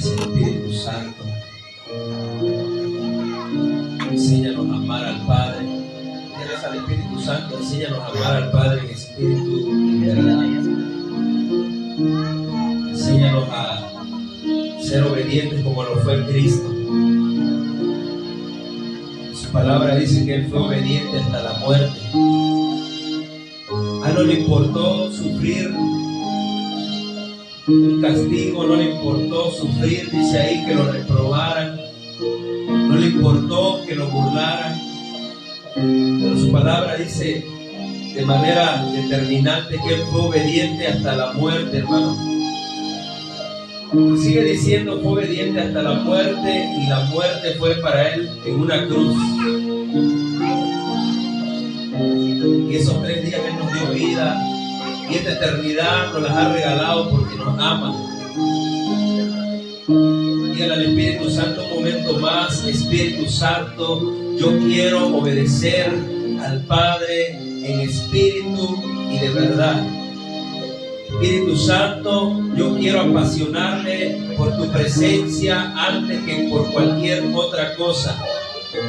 Gracias, Espíritu Santo. Enséñanos a amar al Padre. Tienes al Espíritu Santo, enséñanos a amar al Padre en espíritu y verdad. Enséñanos a ser obedientes como lo fue Cristo. Su palabra dice que Él fue obediente hasta la muerte. A Él no le importó sufrir un castigo, no le importó sufrir, dice ahí, que lo reprobaran, no le importó que lo burlaran, pero su palabra dice de manera determinante que Él fue obediente hasta la muerte, hermano. Sigue diciendo, fue obediente hasta la muerte, y la muerte fue para Él en una cruz. Y esos 3 días Él nos dio vida, y esta eternidad nos las ha regalado porque nos ama. Dígale al Espíritu Santo un momento más: Espíritu Santo, yo quiero obedecer al Padre en espíritu y de verdad. Espíritu Santo, yo quiero apasionarme por tu presencia antes que por cualquier otra cosa.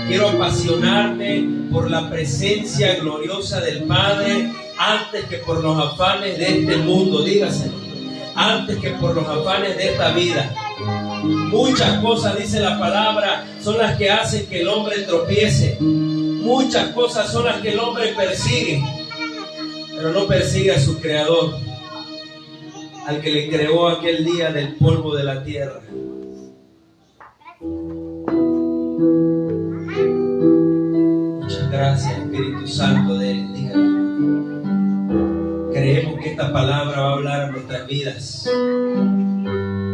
Quiero apasionarme por la presencia gloriosa del Padre antes que por los afanes de este mundo. Dígaselo. Antes que por los afanes de esta vida. Muchas cosas, dice la palabra, son las que hacen que el hombre tropiece. Muchas cosas son las que el hombre persigue, pero no persigue a su Creador, al que le creó aquel día del polvo de la tierra. Muchas gracias, Espíritu Santo de Él. Dígale. Creemos que esta palabra va a hablar a nuestras vidas.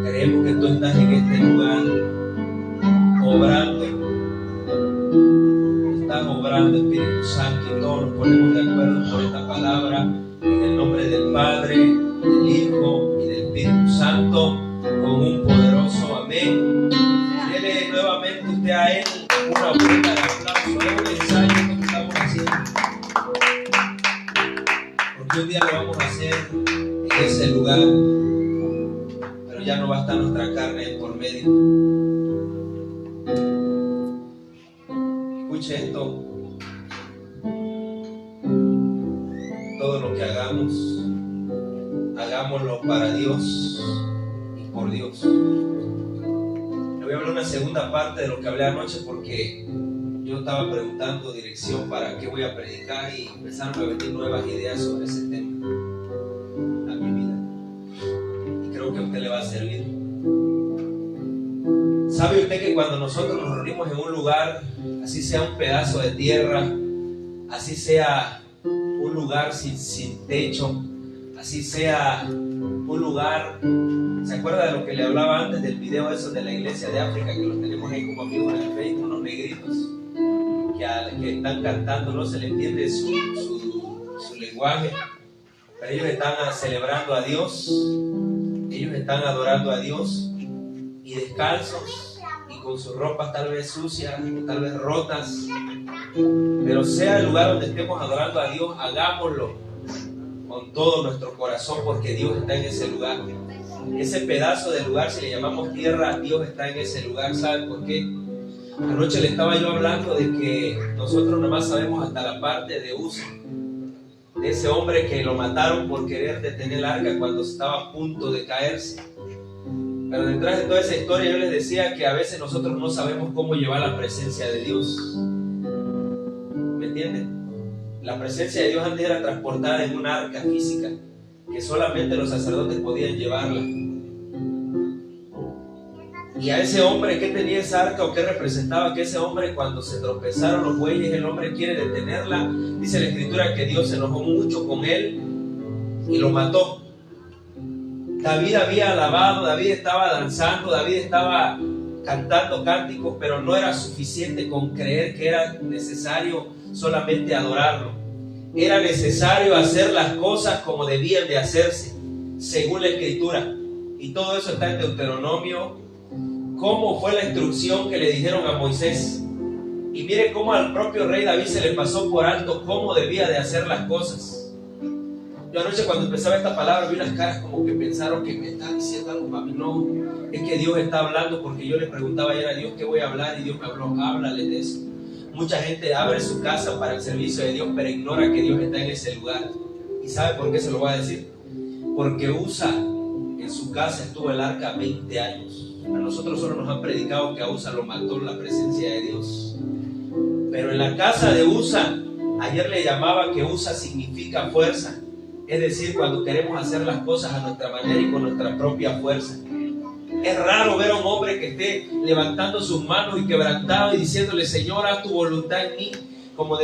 Creemos que tú estás en este lugar obrando. Estás obrando, Espíritu Santo, y todos nos ponemos de acuerdo por esta palabra en el nombre del Padre, del Hijo y del Espíritu Santo, con un poderoso amén. Dele nuevamente usted a Él una vuelta de aplauso. Es un ensayo que estamos haciendo, porque un día lo vamos a hacer en ese lugar, pero ya no va a estar nuestra carne por medio. Escuche esto: todo lo que hagamos, hagámoslo para Dios y por Dios. Le voy a hablar una segunda parte de lo que hablé anoche, porque yo estaba preguntando dirección para qué voy a predicar y empezaron a venir nuevas ideas sobre ese tema a mi vida, y creo que a usted le va a servir. ¿Sabe usted que cuando nosotros nos reunimos en un lugar, así sea un pedazo de tierra, así sea un lugar sin techo, así sea un lugar, ¿se acuerda de lo que le hablaba antes del video eso de la iglesia de África, que los tenemos ahí como amigos en el Facebook, unos negritos que están cantando, no se le entiende su lenguaje, pero ellos están celebrando a Dios, ellos están adorando a Dios, y descalzos y con sus ropas tal vez sucias o tal vez rotas, pero sea el lugar donde estemos adorando a Dios, hagámoslo con todo nuestro corazón, porque Dios está en ese lugar. Ese pedazo de lugar, si le llamamos tierra, Dios está en ese lugar. ¿Saben por qué? Anoche le estaba yo hablando de que nosotros nomás sabemos hasta la parte de Uzi, de ese hombre que lo mataron por querer detener el arca cuando estaba a punto de caerse. Pero detrás de toda esa historia yo les decía que a veces nosotros no sabemos cómo llevar la presencia de Dios. ¿Me entienden? La presencia de Dios antes era transportada en una arca física, que solamente los sacerdotes podían llevarla. Y a ese hombre, ¿qué tenía esa arca o qué representaba? Que ese hombre, cuando se tropezaron los bueyes, el hombre quiere detenerla. Dice la Escritura que Dios se enojó mucho con él y lo mató. David había alabado, David estaba danzando, David estaba cantando cánticos, pero no era suficiente con creer que era necesario solamente adorarlo. Era necesario hacer las cosas como debían de hacerse, según la Escritura. Y todo eso está en Deuteronomio. Cómo fue la instrucción que le dijeron a Moisés. Y mire cómo al propio rey David se le pasó por alto cómo debía de hacer las cosas. Yo anoche cuando empezaba esta palabra vi unas caras como que pensaron que me está diciendo algo para mí. No, es que Dios está hablando, porque yo le preguntaba ayer a Dios qué voy a hablar y Dios me habló, háblale de eso. Mucha gente abre su casa para el servicio de Dios, pero ignora que Dios está en ese lugar. ¿Y sabe por qué se lo voy a decir? Porque Usa en su casa estuvo el arca 20 años. A nosotros solo nos han predicado que a Usa lo mató la presencia de Dios. Pero en la casa de Usa, ayer le llamaba que Usa significa fuerza. Es decir, cuando queremos hacer las cosas a nuestra manera y con nuestra propia fuerza. Es raro ver a un hombre que esté levantando sus manos y quebrantado y diciéndole, Señor, haz tu voluntad en mí. Como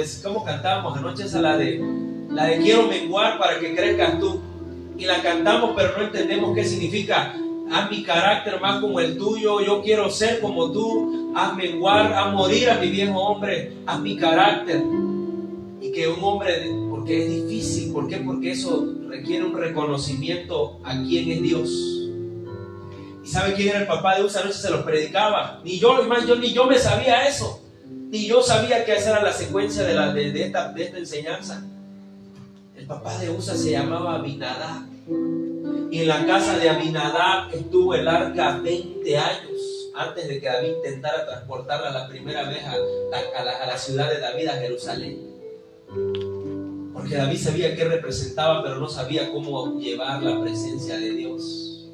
cantábamos anoche, esa la de quiero menguar para que crezcas tú. Y la cantamos, pero no entendemos qué significa. Haz mi carácter más como el tuyo, yo quiero ser como tú. Haz menguar, haz morir a mi viejo hombre, haz mi carácter. Y que un hombre, porque es difícil, ¿por qué? Porque eso requiere un reconocimiento a quién es Dios. ¿Y sabe quién era el papá de Usa? No se los predicaba. Ni yo me sabía eso. Ni yo sabía que esa era la secuencia de esta enseñanza. El papá de Usa se llamaba Abinadab. Y en la casa de Abinadab estuvo el arca 20 años antes de que David intentara transportarla la primera vez a la ciudad de David, a Jerusalén. Porque David sabía qué representaba, pero no sabía cómo llevar la presencia de Dios.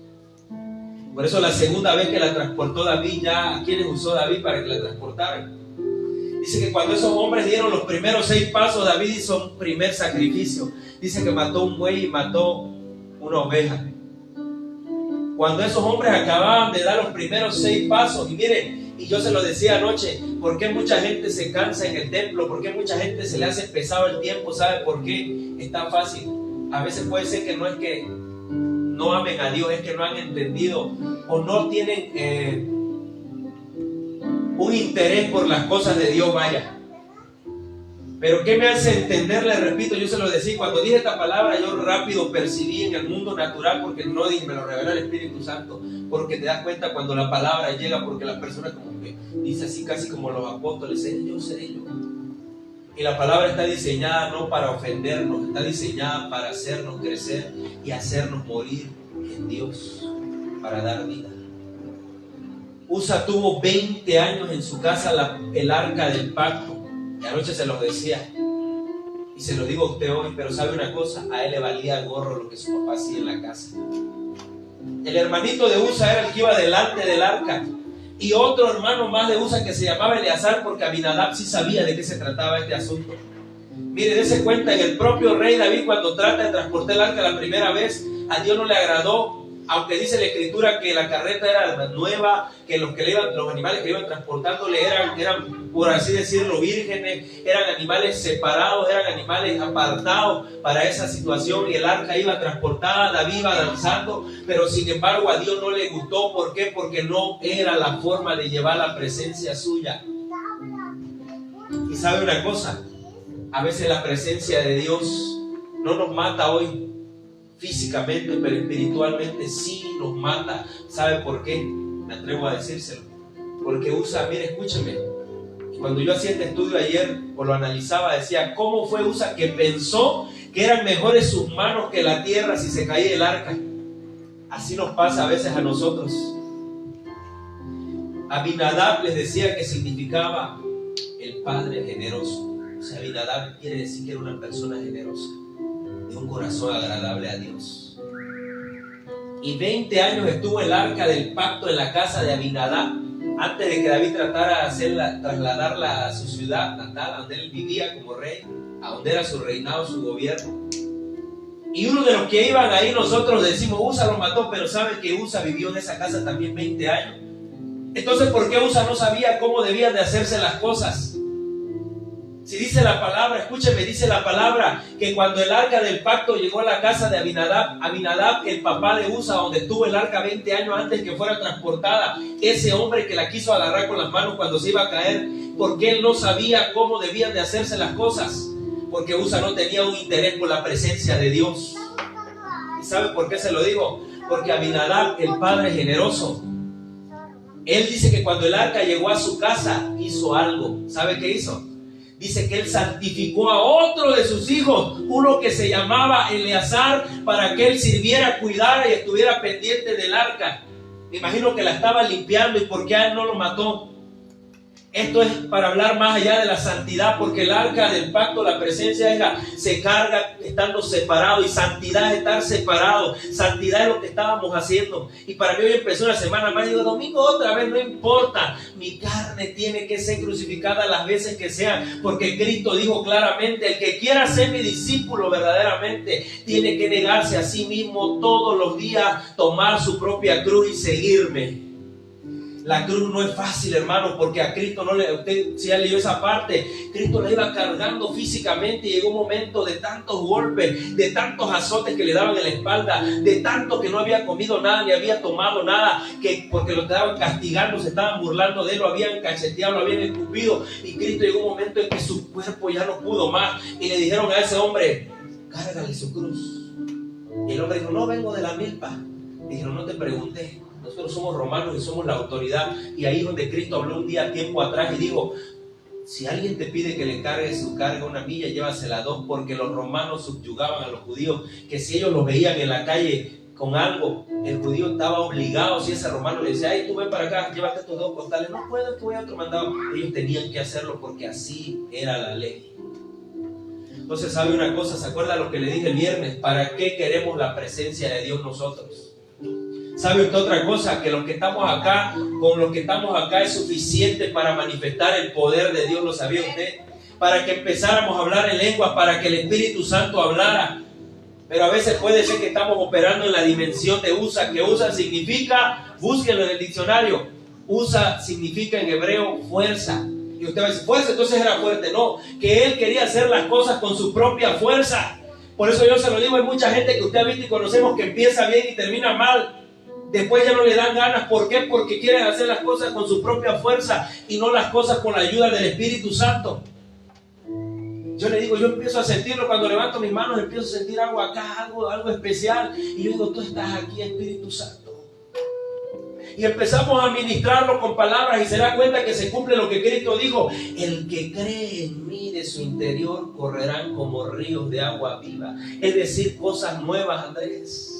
Por eso la segunda vez que la transportó David, ya ¿a quiénes usó David para que la transportaran? Dice que cuando esos hombres dieron los primeros 6 pasos, David hizo un primer sacrificio. Dice que mató un buey y mató una oveja. Cuando esos hombres acababan de dar los primeros 6 pasos, y miren, y yo se lo decía anoche, ¿por qué mucha gente se cansa en el templo? ¿Por qué mucha gente se le hace pesado el tiempo? ¿Sabe por qué? Es tan fácil. A veces puede ser que no es que no amen a Dios, es que no han entendido o no tienen un interés por las cosas de Dios, vaya. Pero ¿qué me hace entender? Le repito, yo se lo decía, cuando dije esta palabra yo rápido percibí en el mundo natural, porque no dije, me lo reveló el Espíritu Santo, porque te das cuenta cuando la palabra llega, porque la persona como que dice así casi como los apóstoles, seré yo. Y la palabra está diseñada no para ofendernos, está diseñada para hacernos crecer y hacernos morir en Dios, para dar vida. Usa tuvo 20 años en su casa el arca del pacto. Y anoche se los decía, y se lo digo a usted hoy, pero sabe una cosa, a él le valía el gorro lo que su papá hacía en la casa. El hermanito de Usa era el que iba delante del arca, y otro hermano más de Usa que se llamaba Eleazar, porque Abinadab sí sabía de qué se trataba este asunto. Mire, dése cuenta, en el propio rey David, cuando trata de transportar el arca la primera vez, a Dios no le agradó. Aunque dice la escritura que la carreta era nueva, que los animales que le iban transportándole eran, por así decirlo, vírgenes, eran animales separados, eran animales apartados para esa situación, y el arca iba transportada, David iba danzando, pero sin embargo a Dios no le gustó. ¿Por qué? Porque no era la forma de llevar la presencia suya. Y sabe una cosa, a veces la presencia de Dios no nos mata hoy físicamente, pero espiritualmente sí nos mata. ¿Sabe por qué? Me atrevo a decírselo. Porque Usa, mire, escúcheme, cuando yo hacía este estudio ayer o lo analizaba, decía, ¿cómo fue Usa que pensó que eran mejores sus manos que la tierra si se caía el arca? Así nos pasa a veces a nosotros. Abinadab les decía que significaba el padre generoso. O sea, Abinadab quiere decir que era una persona generosa, de un corazón agradable a Dios. Y 20 años estuvo el arca del pacto en la casa de Abinadab, antes de que David tratara de trasladarla a su ciudad natal, donde él vivía como rey, a donde era su reinado, su gobierno. Y uno de los que iban ahí, nosotros decimos, Usa lo mató, pero sabe que Usa vivió en esa casa también 20 años. Entonces, ¿por qué Usa no sabía cómo debían de hacerse las cosas? Si dice la palabra, escúcheme, dice la palabra que cuando el arca del pacto llegó a la casa de Abinadab, el papá de Usa, donde estuvo el arca 20 años antes que fuera transportada, ese hombre que la quiso agarrar con las manos cuando se iba a caer, porque él no sabía cómo debían de hacerse las cosas, porque Usa no tenía un interés por la presencia de Dios. ¿Y sabe por qué se lo digo? Porque Abinadab, el padre generoso, él dice que cuando el arca llegó a su casa, hizo algo. ¿Sabe qué hizo? dice que él santificó a otro de sus hijos, uno que se llamaba Eleazar, para que él sirviera, cuidara y estuviera pendiente del arca. Me imagino que la estaba limpiando. ¿Y por qué a él no lo mató? Esto es para hablar más allá de la santidad, porque el arca del pacto, la presencia de ella, se carga estando separado, y santidad es estar separado. Santidad es lo que estábamos haciendo. Y para mí hoy empezó una semana más, digo, domingo otra vez, no importa, mi carne tiene que ser crucificada las veces que sean, porque Cristo dijo claramente, el que quiera ser mi discípulo verdaderamente, tiene que negarse a sí mismo todos los días, tomar su propia cruz y seguirme. La cruz no es fácil, hermano, porque a Cristo no le... Usted, si ya leyó esa parte, Cristo la iba cargando físicamente, y llegó un momento de tantos golpes, de tantos azotes que le daban en la espalda, de tanto que no había comido nada, ni había tomado nada, que porque lo estaban castigando, se estaban burlando de él, lo habían cacheteado, lo habían escupido, y Cristo llegó un momento en que su cuerpo ya no pudo más, y le dijeron a ese hombre, cárgale su cruz. Y el hombre dijo, no vengo de la milpa. Dijeron, no te pregunté. Nosotros somos romanos y somos la autoridad. Y ahí es donde Cristo habló un día tiempo atrás y dijo, si alguien te pide que le cargue su carga una milla, llévasela 2, porque los romanos subyugaban a los judíos, que si ellos los veían en la calle con algo, el judío estaba obligado. Si ese romano le decía, ay, tú ven para acá, llévate estos 2 costales, no puedo, que voy a otro mandado. Ellos tenían que hacerlo porque así era la ley. Entonces, ¿sabe una cosa? ¿Se acuerda lo que le dije el viernes? ¿Para qué queremos la presencia de Dios nosotros? ¿Sabe usted otra cosa? Que los que estamos acá, con los que estamos acá es suficiente para manifestar el poder de Dios. ¿Lo sabía usted? Para que empezáramos a hablar en lenguas, para que el Espíritu Santo hablara. Pero a veces puede ser que estamos operando en la dimensión de USA, que USA significa, búsquenlo en el diccionario, USA significa en hebreo fuerza. Y usted va a decir, fuerza, entonces era fuerte. No, que él quería hacer las cosas con su propia fuerza. Por eso yo se lo digo, hay mucha gente que usted ha visto y conocemos que empieza bien y termina mal. Después ya no le dan ganas. ¿Por qué? Porque quieren hacer las cosas con su propia fuerza y no las cosas con la ayuda del Espíritu Santo. Yo le digo, yo empiezo a sentirlo cuando levanto mis manos, empiezo a sentir algo acá, algo especial. Y yo digo, tú estás aquí, Espíritu Santo. Y empezamos a ministrarlo con palabras y se da cuenta que se cumple lo que Cristo dijo. El que cree en mí, de su interior correrán como ríos de agua viva. Es decir, cosas nuevas, Andrés.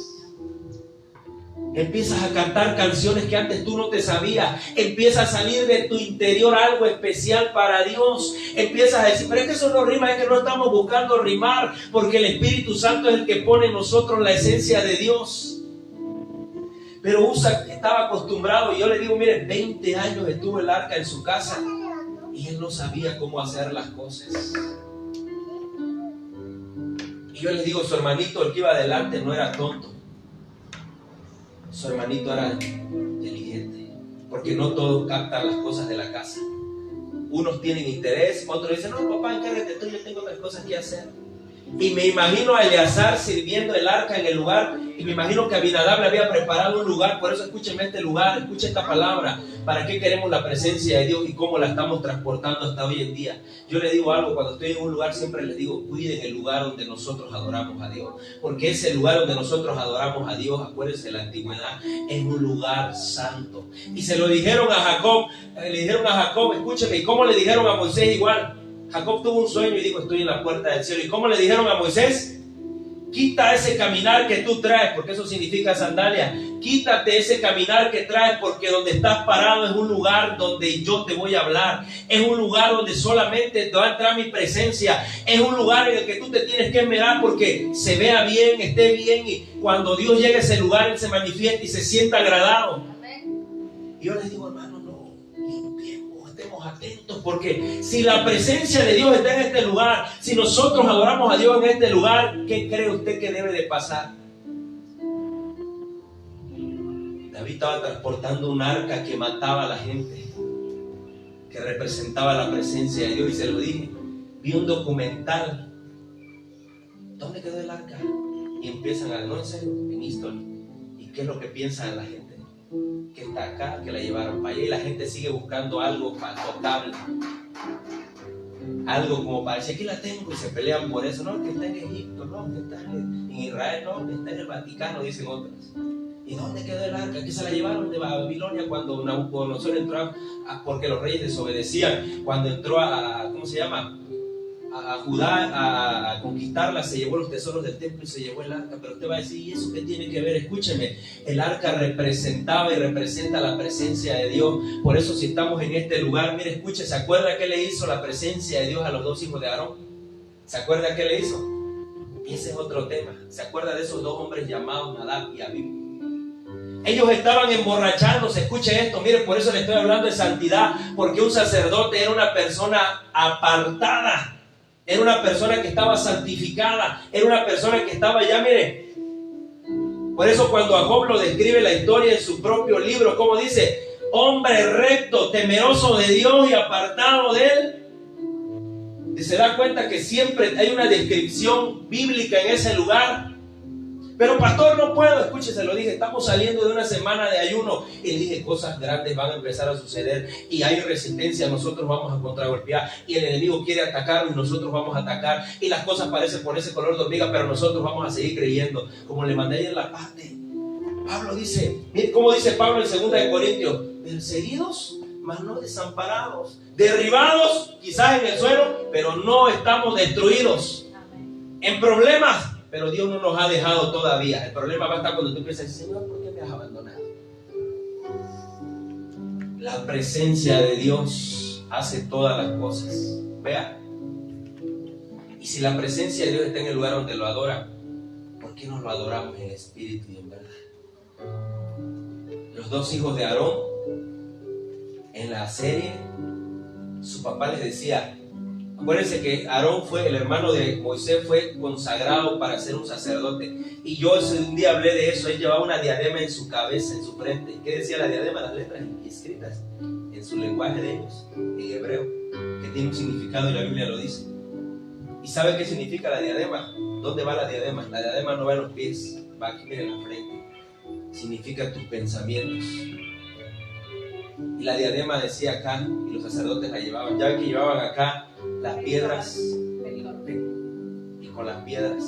Empiezas a cantar canciones que antes tú no te sabías. Empieza a salir de tu interior algo especial para Dios. Empiezas a decir, pero es que eso no rima, es que no estamos buscando rimar, porque el Espíritu Santo es el que pone en nosotros la esencia de Dios. Pero Usa estaba acostumbrado, y yo le digo, miren, 20 años estuvo el arca en su casa y él no sabía cómo hacer las cosas. Y yo les digo, su hermanito, el que iba adelante, no era tonto. Su hermanito era inteligente, porque no todos captan las cosas de la casa. Unos tienen interés, otros dicen, no, papá, encárgate tú, yo tengo otras cosas que hacer. Y me imagino a Eleazar sirviendo el arca en el lugar, y me imagino que Abinadab le había preparado un lugar. Por eso escúcheme este lugar, escuche esta palabra. ¿Para qué queremos la presencia de Dios y cómo la estamos transportando hasta hoy en día? Yo le digo algo, cuando estoy en un lugar siempre les digo, cuiden el lugar donde nosotros adoramos a Dios, porque ese lugar donde nosotros adoramos a Dios, acuérdense, la antigüedad, es un lugar santo. Y se lo dijeron a Jacob, escúcheme, ¿y cómo le dijeron a Moisés igual? Jacob tuvo un sueño y dijo, estoy en la puerta del cielo. ¿Y cómo le dijeron a Moisés? Quita ese caminar que tú traes, porque eso significa sandalia. Quítate ese caminar que traes, porque donde estás parado es un lugar donde yo te voy a hablar. Es un lugar donde solamente te va a entrar mi presencia. Es un lugar en el que tú te tienes que esmerar porque se vea bien, esté bien. Y cuando Dios llegue a ese lugar, Él se manifiesta y se sienta agradado. Y yo les digo, hermano, no, limpiemos, estemos atentos, porque si la presencia de Dios está en este lugar, si nosotros adoramos a Dios en este lugar, ¿qué cree usted que debe de pasar? David estaba transportando un arca que mataba a la gente, que representaba la presencia de Dios, y se lo dije, vi un documental. ¿Dónde quedó el arca? Y empiezan a, no, en serio, en History. ¿Y qué es lo que piensa la gente? Que está acá, que la llevaron para allá, y la gente sigue buscando algo potable, algo como para decir, aquí la tengo, y se pelean por eso. No, que está en Egipto, no, que está en Israel, no, que está en el Vaticano, dicen otros. ¿Y dónde quedó el arca? ¿Qué se la llevaron de Babilonia cuando Nabucodonosor entró? Porque los reyes desobedecían. Cuando entró a Judá a conquistarla, se llevó los tesoros del templo y se llevó el arca. Pero usted va a decir, ¿y eso qué tiene que ver? Escúcheme, el arca representaba y representa la presencia de Dios. Por eso si estamos en este lugar, mire, escuche, ¿se acuerda qué le hizo la presencia de Dios a los dos hijos de Aarón? ¿Se acuerda qué le hizo? Y ese es otro tema. ¿Se acuerda de esos dos hombres llamados Nadab y Abiú? Ellos estaban emborrachándose. Escuche esto, mire, por eso le estoy hablando de santidad, porque un sacerdote era una persona apartada. Era una persona que estaba santificada. Era una persona que estaba ya, mire. Por eso cuando a Job lo describe la historia en su propio libro, como dice, hombre recto, temeroso de Dios y apartado de él. Y se da cuenta que siempre hay una descripción bíblica en ese lugar. Pero pastor, no puedo, escúchese, lo dije, estamos saliendo de una semana de ayuno y dije, cosas grandes van a empezar a suceder y hay resistencia, nosotros vamos a contragolpear y el enemigo quiere atacar y nosotros vamos a atacar y las cosas parecen ponerse color de hormiga, pero nosotros vamos a seguir creyendo, como le mandé ayer en la parte. Pablo dice, mire cómo dice Pablo en 2 de Corintios, perseguidos, mas no desamparados, derribados quizás en el suelo, pero no estamos destruidos, en problemas, pero Dios no nos ha dejado todavía. El problema va a estar cuando tú piensas, Señor, ¿por qué me has abandonado? La presencia de Dios hace todas las cosas. Vea. Y si la presencia de Dios está en el lugar donde lo adora, ¿por qué no lo adoramos en espíritu y en verdad? Los dos hijos de Aarón, en la serie, su papá les decía, acuérdense que Aarón fue, el hermano de Moisés, fue consagrado para ser un sacerdote. Y yo un día hablé de eso. Él llevaba una diadema en su cabeza, en su frente. ¿Qué decía la diadema? Las letras escritas en su lenguaje de ellos, en hebreo, que tiene un significado y la Biblia lo dice. ¿Y sabe qué significa la diadema? ¿Dónde va la diadema? La diadema no va en los pies, va aquí, mire, en la frente. Significa tus pensamientos. Y la diadema decía acá, y los sacerdotes la llevaban. Ya ven que llevaban acá las piedras, y con las piedras,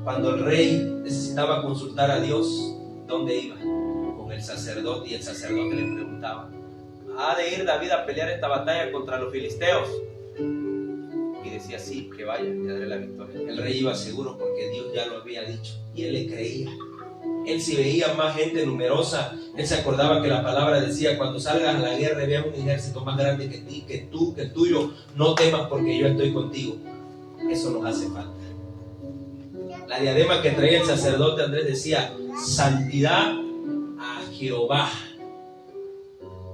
cuando el rey necesitaba consultar a Dios, ¿dónde iba? Con el sacerdote, y el sacerdote le preguntaba, ¿ha de ir David a pelear esta batalla contra los filisteos? Y decía, sí, que vaya, te daré la victoria. El rey iba seguro porque Dios ya lo había dicho, y él le creía. Él, si veía más gente numerosa, él se acordaba que la palabra decía, cuando salgas a la guerra y veas un ejército más grande que ti, que tú, que el tuyo, no temas porque yo estoy contigo. Eso nos hace falta. La diadema que traía el sacerdote Andrés decía, santidad a Jehová.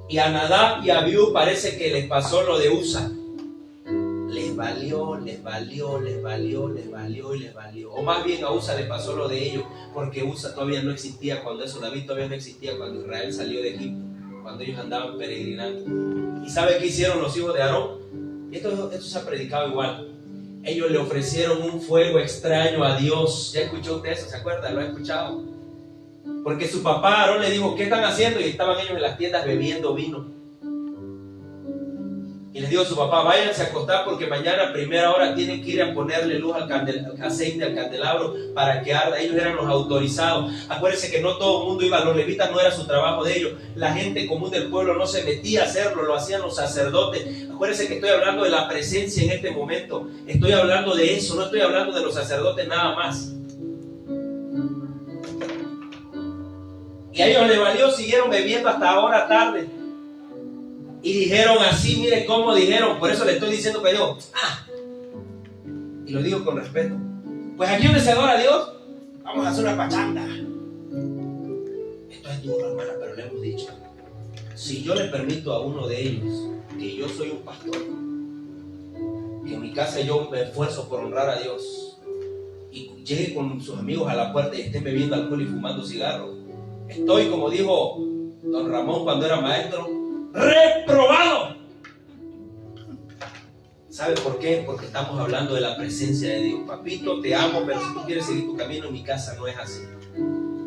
Y a Nadab y a Abiú parece que les pasó lo de Usa. Les valió. O más bien a Usa le pasó lo de ellos, porque Usa todavía no existía cuando eso, David todavía no existía cuando Israel salió de Egipto, cuando ellos andaban peregrinando. ¿Y sabe qué hicieron los hijos de Aarón? Esto se ha predicado igual. Ellos le ofrecieron un fuego extraño a Dios. ¿Ya escuchó usted eso? ¿Se acuerda? ¿Lo ha escuchado? Porque su papá Aarón le dijo, ¿qué están haciendo? Y estaban ellos en las tiendas bebiendo vino. Y les dijo a su papá, váyanse a acostar porque mañana a primera hora tienen que ir a ponerle luz al aceite al candelabro para que arda. Ellos eran los autorizados. Acuérdense que no todo el mundo iba, los levitas no era su trabajo de ellos. La gente común del pueblo no se metía a hacerlo, lo hacían los sacerdotes. Acuérdense que estoy hablando de la presencia en este momento. Estoy hablando de eso, no estoy hablando de los sacerdotes nada más. Y a ellos les valió, siguieron bebiendo hasta ahora tarde. Y dijeron así, mire cómo dijeron, por eso le estoy diciendo que yo, y lo digo con respeto, pues aquí donde se adora a Dios, vamos a hacer una pachanga. Esto es duro, hermana, pero le hemos dicho, si yo le permito a uno de ellos, que yo soy un pastor, que en mi casa yo me esfuerzo por honrar a Dios, y llegue con sus amigos a la puerta y estén bebiendo alcohol y fumando cigarros, estoy, como dijo don Ramón cuando era maestro, reprobado. ¿Sabe por qué? Porque estamos hablando de la presencia de Dios. Papito, te amo, pero si tú quieres seguir tu camino, en mi casa no es así.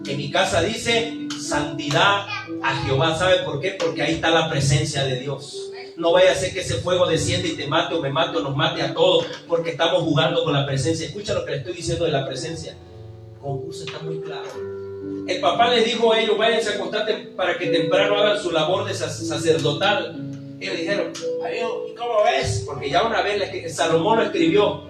En mi casa dice santidad a Jehová. ¿Sabe por qué? Porque ahí está la presencia de Dios. No vaya a ser que ese fuego descienda y te mate o me mate o nos mate a todos, porque estamos jugando con la presencia. Escucha lo que le estoy diciendo de la presencia. Concurso está muy claro. El papá les dijo a ellos: váyanse a acostar para que temprano hagan su labor de sacerdotal. Ellos dijeron: ¿y cómo ves? Porque ya una vez Salomón lo escribió: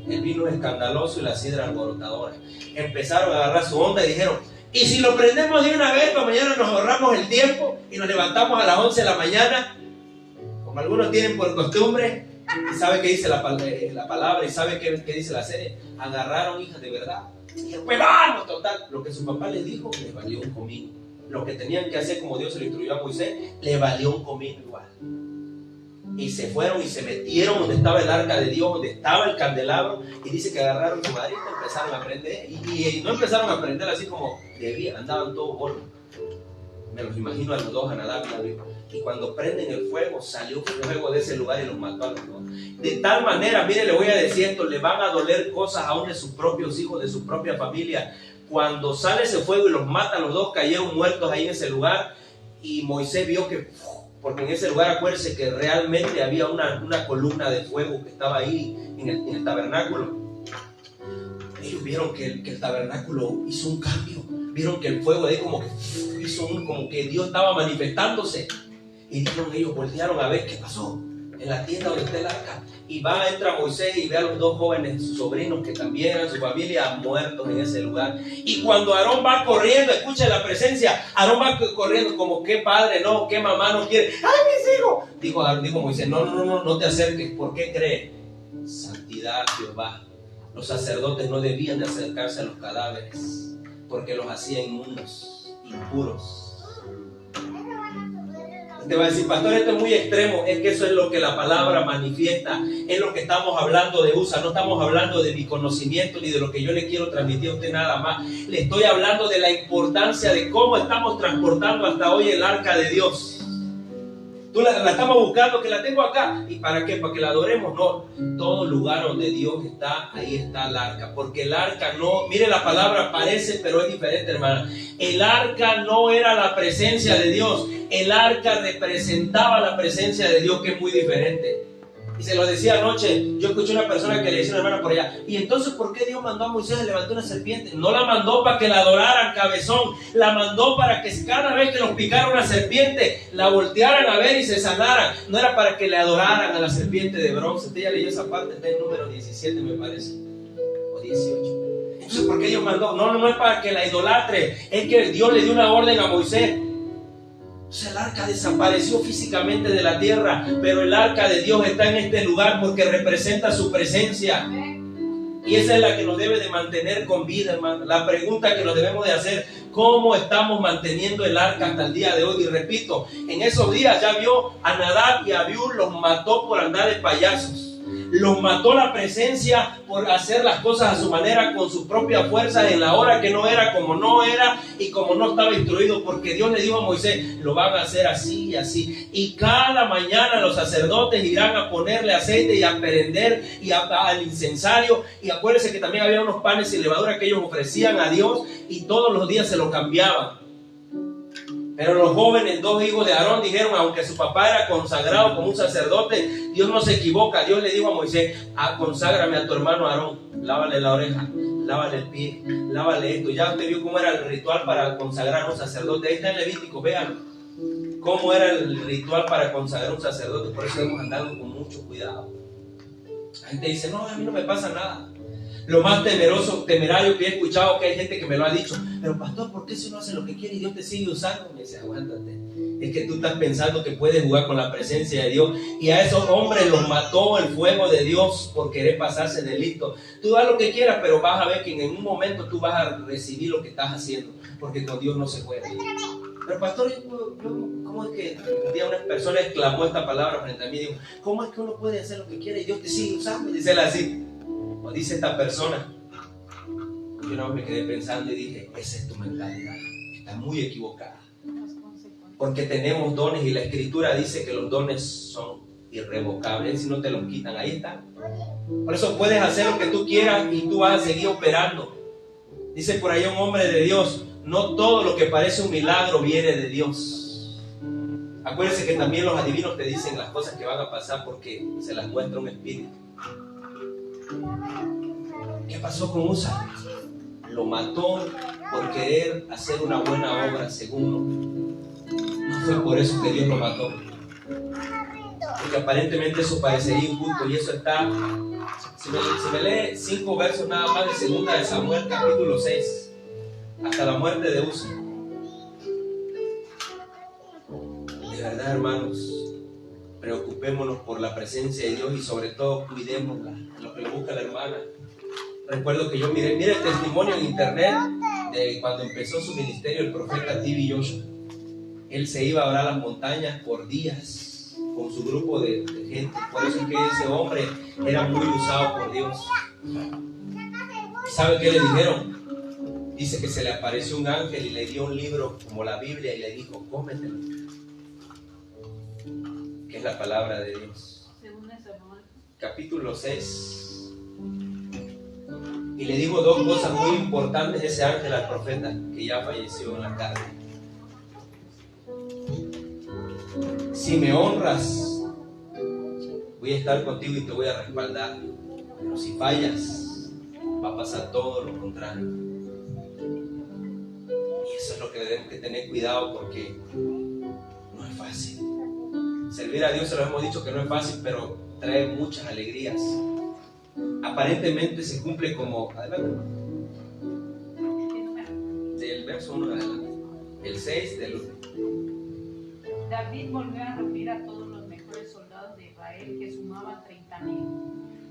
el vino es escandaloso y la sidra alborotadora. Empezaron a agarrar su onda y dijeron: ¿y si lo prendemos de una vez, para mañana nos ahorramos el tiempo y nos levantamos a las 11 de la mañana? Como algunos tienen por costumbre, y sabe qué dice la palabra y sabe qué dice la serie. Agarraron, hijas, de verdad. Y dijeron: pues vamos, total. Lo que su papá les dijo, les valió un comino. Lo que tenían que hacer, como Dios se lo instruyó a Moisés, le valió un comino igual. Y se fueron y se metieron donde estaba el arca de Dios, donde estaba el candelabro, y dice que agarraron su varita y empezaron a aprender. Y no empezaron a aprender así como debían, andaban todos gordos. Me los imagino a los dos, a Nadab y Abiú. Y cuando prenden el fuego, salió fuego de ese lugar y los mató a los dos. De tal manera, mire, le voy a decir esto: le van a doler cosas aún de sus propios hijos, de su propia familia. Cuando sale ese fuego y los mata, los dos cayeron muertos ahí en ese lugar. Y Moisés vio que, porque en ese lugar, acuérdense que realmente había una columna de fuego que estaba ahí en el tabernáculo. Ellos vieron que el tabernáculo hizo un cambio. Vieron que el fuego de ahí como que hizo como que Dios estaba manifestándose. Y dijeron, ellos voltearon a ver qué pasó en la tienda donde está el arca. Y entra Moisés y ve a los dos jóvenes, sus sobrinos, que también eran su familia, muertos en ese lugar. Y cuando Aarón va corriendo, escucha la presencia, Aarón va corriendo como: qué padre no, qué mamá no quiere. ¡Ay, mis hijos! Dijo Moisés: no te acerques. ¿Por qué cree? Santidad, Jehová. Los sacerdotes no debían de acercarse a los cadáveres, porque los hacían inmundos, impuros. Te va a decir: pastor, esto es muy extremo. Es que eso es lo que la palabra manifiesta. Es lo que estamos hablando de USA. No estamos hablando de mi conocimiento ni de lo que yo le quiero transmitir a usted nada más. Le estoy hablando de la importancia de cómo estamos transportando hasta hoy el arca de Dios. Tú la estamos buscando, que la tengo acá. ¿Y para qué? ¿Para que la adoremos? No. Todo lugar donde Dios está, ahí está el arca. Porque el arca no, mire, la palabra parece, pero es diferente, hermana. El arca no era la presencia de Dios. El arca representaba la presencia de Dios, que es muy diferente. Y se lo decía anoche, yo escuché una persona que le decía a una hermana por allá: ¿y entonces por qué Dios mandó a Moisés a levantar una serpiente? No la mandó para que la adoraran, cabezón. La mandó para que cada vez que los picara una serpiente, la voltearan a ver y se sanaran. No era para que le adoraran a la serpiente de bronce. Usted ya leyó esa parte, está en número 17, me parece, o 18. Entonces, ¿por qué Dios mandó? No es para que la idolatre. Es que Dios le dio una orden a Moisés. El arca desapareció físicamente de la tierra, pero el arca de Dios está en este lugar porque representa su presencia. Y esa es la que nos debe de mantener con vida, hermano. La pregunta que nos debemos de hacer: ¿cómo estamos manteniendo el arca hasta el día de hoy? Y repito, en esos días ya vio a Nadab y a Abiú, los mató por andar de payasos. Los mató la presencia por hacer las cosas a su manera, con su propia fuerza, en la hora que no era, como no era y como no estaba instruido, porque Dios le dijo a Moisés: lo van a hacer así y así. Y cada mañana los sacerdotes irán a ponerle aceite y a prender y al incensario. Y acuérdense que también había unos panes sin levadura que ellos ofrecían a Dios, y todos los días se lo cambiaban. Pero los jóvenes, dos hijos de Aarón, dijeron: aunque su papá era consagrado como un sacerdote, Dios no se equivoca. Dios le dijo a Moisés: conságrame a tu hermano Aarón, lávale la oreja, lávale el pie, lávale esto. Ya usted vio cómo era el ritual para consagrar a un sacerdote. Ahí está en Levítico, véanlo cómo era el ritual para consagrar a un sacerdote. Por eso debemos andar con mucho cuidado. La gente dice: no, a mí no me pasa nada. Lo más temerario que he escuchado, que hay gente que me lo ha dicho: pero pastor, ¿por qué si uno hace lo que quiere y Dios te sigue usando? Me dice: aguántate. Es que tú estás pensando que puedes jugar con la presencia de Dios. Y a esos hombres los mató el fuego de Dios por querer pasarse de listo. Tú haz lo que quieras, pero vas a ver que en un momento tú vas a recibir lo que estás haciendo, porque con Dios no se juega. Pero pastor, ¿cómo es que un día una persona exclamó esta palabra frente a mí? Digo: ¿cómo es que uno puede hacer lo que quiere y Dios te sigue usando? Y dice él así, o dice esta persona. Yo no me quedé pensando y dije: esa es tu mentalidad, está muy equivocada. Porque tenemos dones y la Escritura dice que los dones son irrevocables, si no te los quitan, ahí están. Por eso puedes hacer lo que tú quieras y tú vas a seguir operando. Dice por ahí un hombre de Dios: no todo lo que parece un milagro viene de Dios. Acuérdense que también los adivinos te dicen las cosas que van a pasar porque se las muestra un espíritu. ¿Qué pasó con Usa? lo mató por querer hacer una buena obra según. No fue por eso que Dios lo mató. Porque aparentemente eso parecería injusto, y eso está, si me lee 5 versos nada más de 2 de Samuel capítulo 6, hasta la muerte de Usa. De verdad, hermanos, preocupémonos por la presencia de Dios y sobre todo cuidémosla, lo que le busca la hermana. Recuerdo que yo mire el testimonio en internet de cuando empezó su ministerio el profeta T.B. Joshua. Él se iba a orar a las montañas por días con su grupo de gente. Por eso es que ese hombre era muy usado por Dios. ¿Sabe qué le dijeron? Dice que se le apareció un ángel y le dio un libro como la Biblia y le dijo, cómetelo, que es la palabra de Dios. Capítulo 6. Y le dijo 2 cosas muy importantes ese ángel al profeta, que ya falleció en la carne. Si me honras, voy a estar contigo y te voy a respaldar. Pero si fallas, va a pasar todo lo contrario. Y eso es lo que debemos que tener cuidado, porque no es fácil. Servir a Dios, se lo hemos dicho que no es fácil, pero trae muchas alegrías. Aparentemente se cumple como, adelante, del verso 1 adelante, el 6 del 1. David volvió a reunir a todos los mejores soldados de Israel, que sumaban 30,000.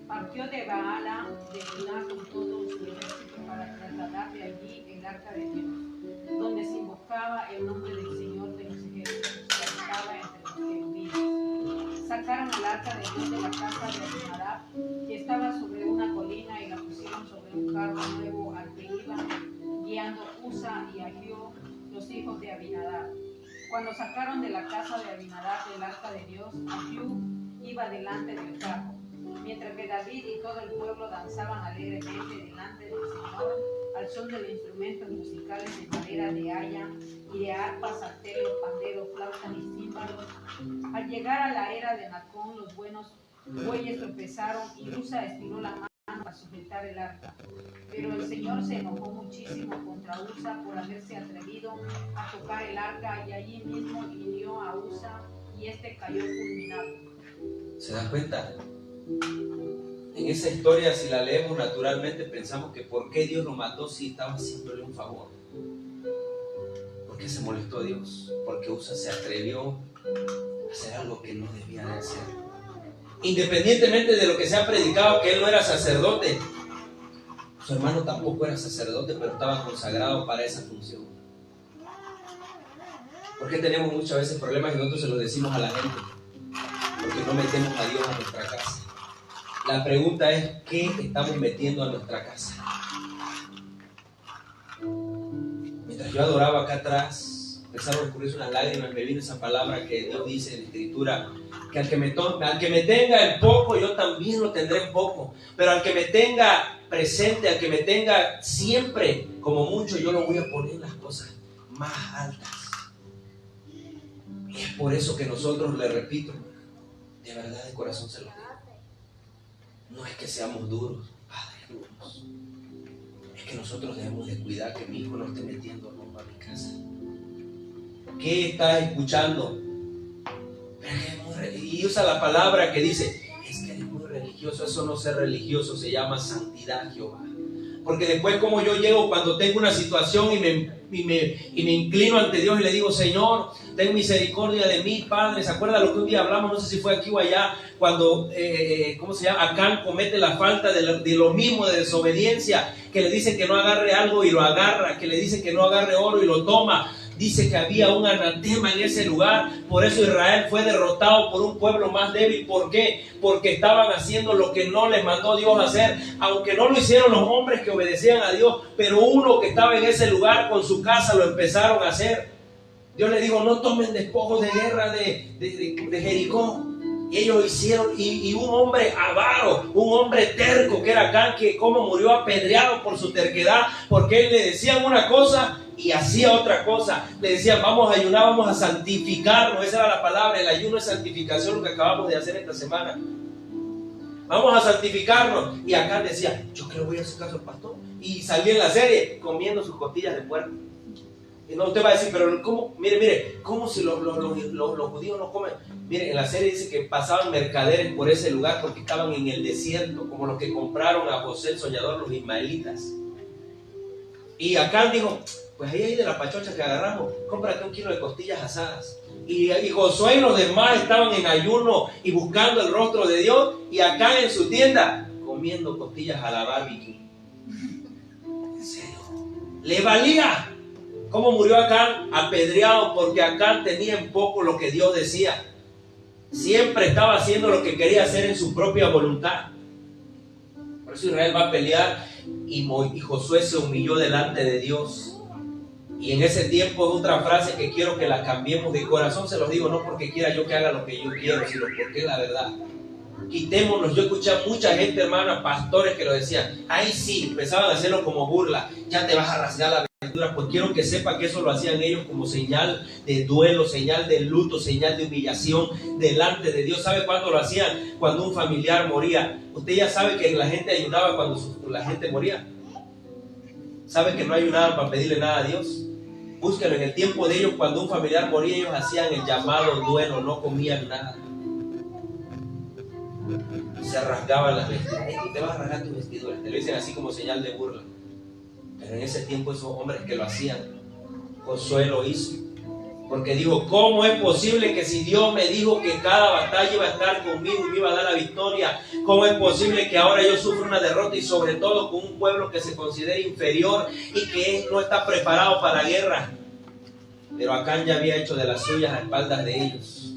Partió de Baala de Judá con todo su ejército para trasladar de allí el arca de Dios, donde se invocaba el nombre del Señor de los ejércitos, que estaba entre los querubines. Sacaron el arca de Dios de la casa de Abinadab, que estaba sobre una colina, y la pusieron sobre un carro nuevo al que iban guiando Usa y Ahío, los hijos de Abinadab. Cuando sacaron de la casa de Abinadab el arca de Dios, Ahío iba delante del carro, mientras que David y todo el pueblo danzaban alegremente delante del Señor al son de los instrumentos musicales de madera de haya y de arpas, salterios, panderos, flautas y címbalos. Al llegar a la era de Nacón, los buenos bueyes tropezaron y Usa estiró la mano para sujetar el arca. Pero el Señor se enojó muchísimo contra Usa por haberse atrevido a tocar el arca, y allí mismo hirió a Usa y este cayó fulminado. ¿Se da cuenta? En esa historia, si la leemos naturalmente, pensamos que ¿por qué Dios lo mató si estaba haciéndole un favor? ¿Por qué se molestó Dios? Porque Usa se atrevió a hacer algo que no debía de hacer. Independientemente de lo que se ha predicado, que él no era sacerdote, su hermano tampoco era sacerdote, pero estaba consagrado para esa función. ¿Por qué tenemos muchas veces problemas y nosotros se los decimos a la gente? Porque no metemos a Dios a nuestra casa. La pregunta es, ¿qué estamos metiendo a nuestra casa? Mientras yo adoraba acá atrás, empezaron a escurrirse unas lágrimas, me vino esa palabra que Dios dice en la Escritura, que al que me tenga en poco, yo también lo tendré en poco, pero al que me tenga presente, al que me tenga siempre como mucho, yo lo voy a poner en las cosas más altas. Y es por eso que nosotros, le repito, de verdad de corazón se lo digo, no es que seamos duros, padres duros, es que nosotros debemos de cuidar que mi hijo no esté metiendo rumbo a mi casa. ¿Qué estás escuchando? Y usa la palabra que dice, es que eres muy religioso. Eso no es ser religioso, se llama santidad, Jehová. Porque después, como yo llego cuando tengo una situación y me inclino ante Dios y le digo, Señor, ten misericordia de mí, Padre. ¿Se acuerda lo que un día hablamos? No sé si fue aquí o allá, cuando Acán comete la falta de lo mismo, de desobediencia, que le dicen que no agarre algo y lo agarra, que le dicen que no agarre oro y lo toma. Dice que había un anatema en ese lugar. Por eso Israel fue derrotado por un pueblo más débil. ¿Por qué? Porque estaban haciendo lo que no les mandó Dios hacer. Aunque no lo hicieron los hombres que obedecían a Dios, pero uno que estaba en ese lugar con su casa lo empezaron a hacer. Dios le dijo, no tomen despojos de guerra de Jericó. Y ellos hicieron, y un hombre avaro, un hombre terco que era Acán, que como murió apedreado por su terquedad, porque él le decían una cosa y hacía otra cosa. Le decían, vamos a ayunar, vamos a santificarnos. Esa era la palabra, el ayuno es santificación, lo que acabamos de hacer esta semana. Vamos a santificarnos. Y Acán decía, yo que le voy a hacer caso al pastor. y salía en la serie comiendo sus costillas de puerco. Y no, usted va a decir, pero ¿cómo? Mire, ¿cómo si los judíos no comen? Mire, en la serie dice que pasaban mercaderes por ese lugar porque estaban en el desierto, como los que compraron a José el soñador, los ismaelitas. Y Acán dijo, pues ahí de la pachocha que agarramos, cómprate 1 kilo de costillas asadas. Y Josué y los demás estaban en ayuno y buscando el rostro de Dios, y Acán en su tienda comiendo costillas a la barbecue. ¿En serio? ¿Le valía? ¿Cómo murió Acán? Apedreado, porque Acán tenía en poco lo que Dios decía. Siempre estaba haciendo lo que quería hacer en su propia voluntad. Por eso Israel va a pelear y Josué se humilló delante de Dios. Y en ese tiempo es otra frase que quiero que la cambiemos de corazón. Se los digo no porque quiera yo que haga lo que yo quiero, sino porque es la verdad. Quitémonos. Yo escuché a mucha gente, hermana, pastores que lo decían. Ay sí, empezaban a hacerlo como burla. Ya te vas a rasgar la vestidura. Pues quiero que sepa que eso lo hacían ellos como señal de duelo, señal de luto, señal de humillación delante de Dios. ¿Sabe cuándo lo hacían? Cuando un familiar moría. Usted ya sabe que la gente ayunaba cuando la gente moría. ¿Sabe que no ayunaban para pedirle nada a Dios? Búsquenlo. En el tiempo de ellos, cuando un familiar moría, ellos hacían el llamado duelo, no comían nada. Se rasgaban las vestiduras. Te vas a rasgar tus vestiduras. Te lo dicen así como señal de burla. Pero en ese tiempo esos hombres que lo hacían, Josué lo hizo. Porque dijo, ¿cómo es posible que si Dios me dijo que cada batalla iba a estar conmigo y me iba a dar la victoria? ¿Cómo es posible que ahora yo sufra una derrota y sobre todo con un pueblo que se considera inferior y que no está preparado para la guerra? Pero Acán ya había hecho de las suyas a espaldas de ellos.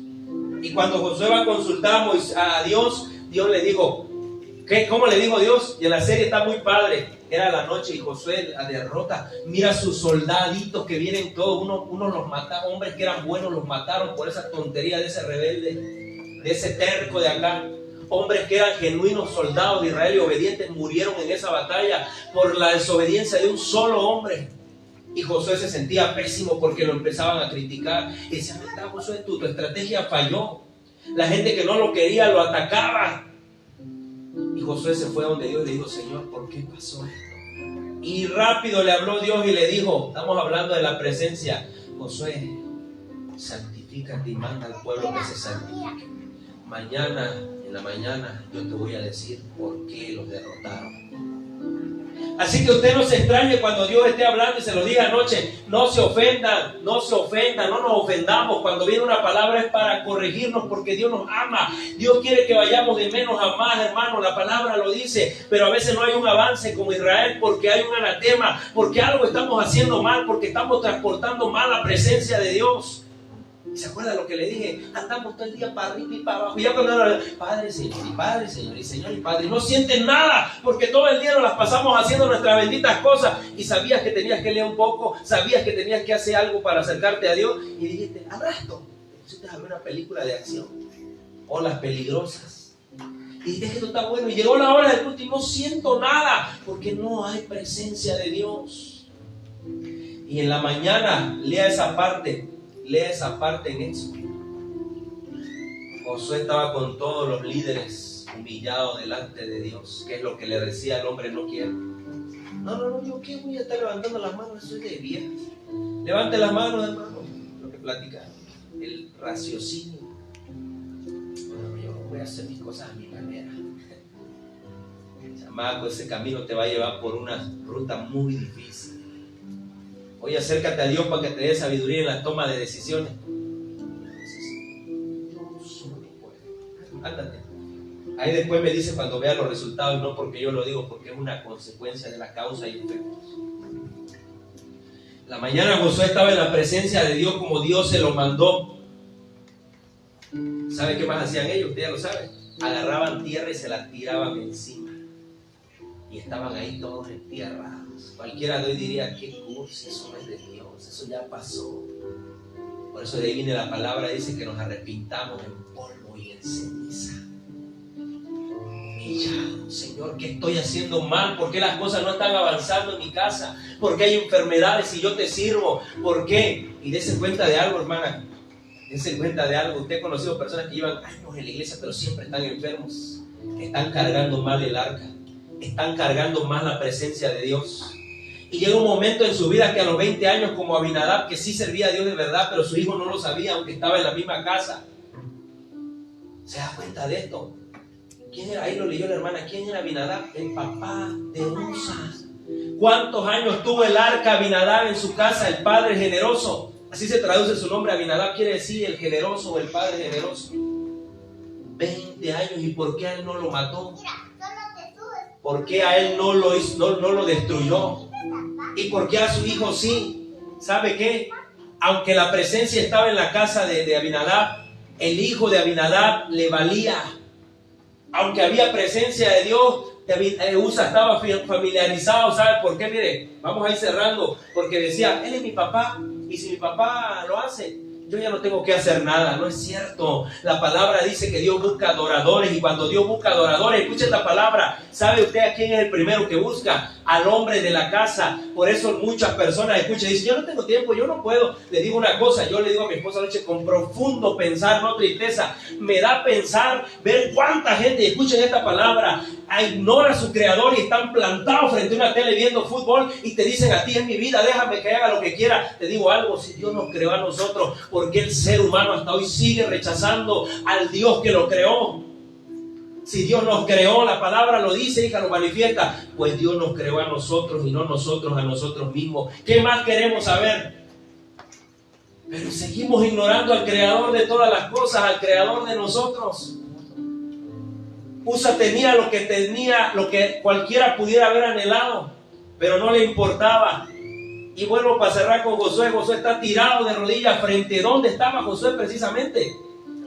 Y cuando Josué va a consultar a Dios, Dios le dijo, ¿cómo le dijo Dios? Y en la serie está muy padre. Era la noche y Josué la derrota. Mira sus soldaditos que vienen todos. Unos los mataron, hombres que eran buenos los mataron por esa tontería de ese rebelde, de ese terco de acá. Hombres que eran genuinos soldados de Israel y obedientes murieron en esa batalla por la desobediencia de un solo hombre. Y Josué se sentía pésimo porque lo empezaban a criticar. Y decían, ¿verdad, Josué? Tu estrategia falló. La gente que no lo quería lo atacaba. Y Josué se fue donde Dios le dijo, Señor, ¿por qué pasó esto? Y rápido le habló Dios y le dijo, estamos hablando de la presencia, Josué, santifícate y manda al pueblo que se santifique. Mañana, en la mañana, yo te voy a decir por qué los derrotaron. Así que usted no se extrañe cuando Dios esté hablando y se lo diga anoche. No se ofendan, no nos ofendamos. Cuando viene una palabra es para corregirnos porque Dios nos ama. Dios quiere que vayamos de menos a más, hermano. La palabra lo dice, pero a veces no hay un avance como Israel porque hay un anatema, porque algo estamos haciendo mal, porque estamos transportando mal la presencia de Dios. ¿Se acuerda lo que le dije? Andamos todo el día para arriba y para abajo. Y ya cuando Padre, Señor, y Padre, Señor, y Señor, y Padre. Y no sienten nada, porque todo el día nos las pasamos haciendo nuestras benditas cosas. Y sabías que tenías que leer un poco, sabías que tenías que hacer algo para acercarte a Dios. Y dijiste, al rato, te pusiste a ver una película de acción. O Las Peligrosas. Y dijiste que esto está bueno. Y llegó la hora del culto y no siento nada, porque no hay presencia de Dios. Y en la mañana, lea esa parte en eso. Josué estaba con todos los líderes humillados delante de Dios. ¿Qué es lo que le decía al hombre? No quiero. No, yo qué voy a estar levantando las manos, soy de viejas. Levante las manos, hermano. Lo que platica, el raciocinio. Bueno, yo voy a hacer mis cosas a mi manera. Chamaco, ese camino te va a llevar por una ruta muy difícil. Oye, acércate a Dios para que te dé sabiduría en la toma de decisiones. Yo solo puedo. Ándate. Ahí después me dice cuando vea los resultados, no porque yo lo digo, porque es una consecuencia de la causa y efectos. La mañana Josué estaba en la presencia de Dios como Dios se lo mandó. ¿Sabe qué más hacían ellos? Usted ya lo sabe. Agarraban tierra y se la tiraban encima. Y estaban ahí todos entierrados. Cualquiera de hoy diría, qué cursi, eso no es de Dios, eso ya pasó. Por eso de ahí viene la palabra, dice que nos arrepintamos en polvo y en ceniza. Y ya, Señor, ¿qué estoy haciendo mal? ¿Por qué las cosas no están avanzando en mi casa? ¿Por qué hay enfermedades y yo te sirvo? ¿Por qué? Y dése cuenta de algo, hermana. Dése cuenta de algo. Usted ha conocido personas que llevan años en la iglesia, pero siempre están enfermos, que están cargando mal el arca. están cargando más la presencia de Dios. Y llega un momento en su vida que a los 20 años, como Abinadab, que sí servía a Dios de verdad, pero su hijo no lo sabía, aunque estaba en la misma casa. ¿Se da cuenta de esto? ¿Quién era? Ahí lo leyó la hermana. ¿Quién era Abinadab? El papá de Usa. ¿Cuántos años tuvo el arca Abinadab en su casa? El padre generoso. Así se traduce su nombre. Abinadab quiere decir el generoso o el padre generoso. 20 años. ¿Y por qué a él no lo mató? ¿Por qué a él no lo destruyó? ¿Y por qué a su hijo sí? ¿Sabe qué? Aunque la presencia estaba en la casa de Abinadab, el hijo de Abinadab le valía. Aunque había presencia de Dios, Usa estaba familiarizado. ¿Sabe por qué? Mire, vamos a ir cerrando. Porque decía, él es mi papá, y si mi papá lo hace, yo ya no tengo que hacer nada. No es cierto. La palabra dice que Dios busca adoradores, y cuando Dios busca adoradores, escuche esta palabra. ¿Sabe usted a quién es el primero que busca? Al hombre de la casa. Por eso muchas personas escuchan y dicen, yo no tengo tiempo, yo no puedo. Le digo una cosa, yo le digo a mi esposa anoche con profundo pensar, no tristeza, me da pensar ver cuánta gente, escuchen esta palabra, ignora a su creador y están plantados frente a una tele viendo fútbol y te dicen a ti, en mi vida, déjame que haga lo que quiera. Te digo algo, si Dios nos creó a nosotros, ¿por qué el ser humano hasta hoy sigue rechazando al Dios que lo creó? Si Dios nos creó, la palabra lo dice, hija, lo manifiesta, pues Dios nos creó a nosotros y no nosotros a nosotros mismos. ¿Qué más queremos saber? Pero seguimos ignorando al creador de todas las cosas, al creador de nosotros. Usa tenía lo que cualquiera pudiera haber anhelado, pero no le importaba. Y vuelvo para cerrar con Josué. Josué está tirado de rodillas frente. ¿Dónde estaba Josué precisamente?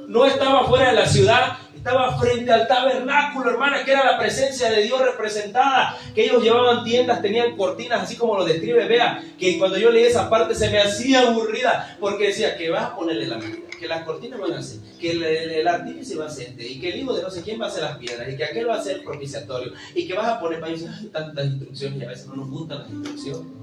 No estaba fuera de la ciudad, estaba frente al tabernáculo, hermana, que era la presencia de Dios representada, que ellos llevaban tiendas, tenían cortinas, así como lo describe. Vea, que cuando yo leí esa parte se me hacía aburrida, porque decía que vas a ponerle la medida, que las cortinas van a hacer, que el artífice va a hacer y que el hijo de no sé quién va a hacer las piedras, y que aquel va a hacer el propiciatorio, y que vas a poner para ellos tantas instrucciones, y a veces no nos gustan las instrucciones.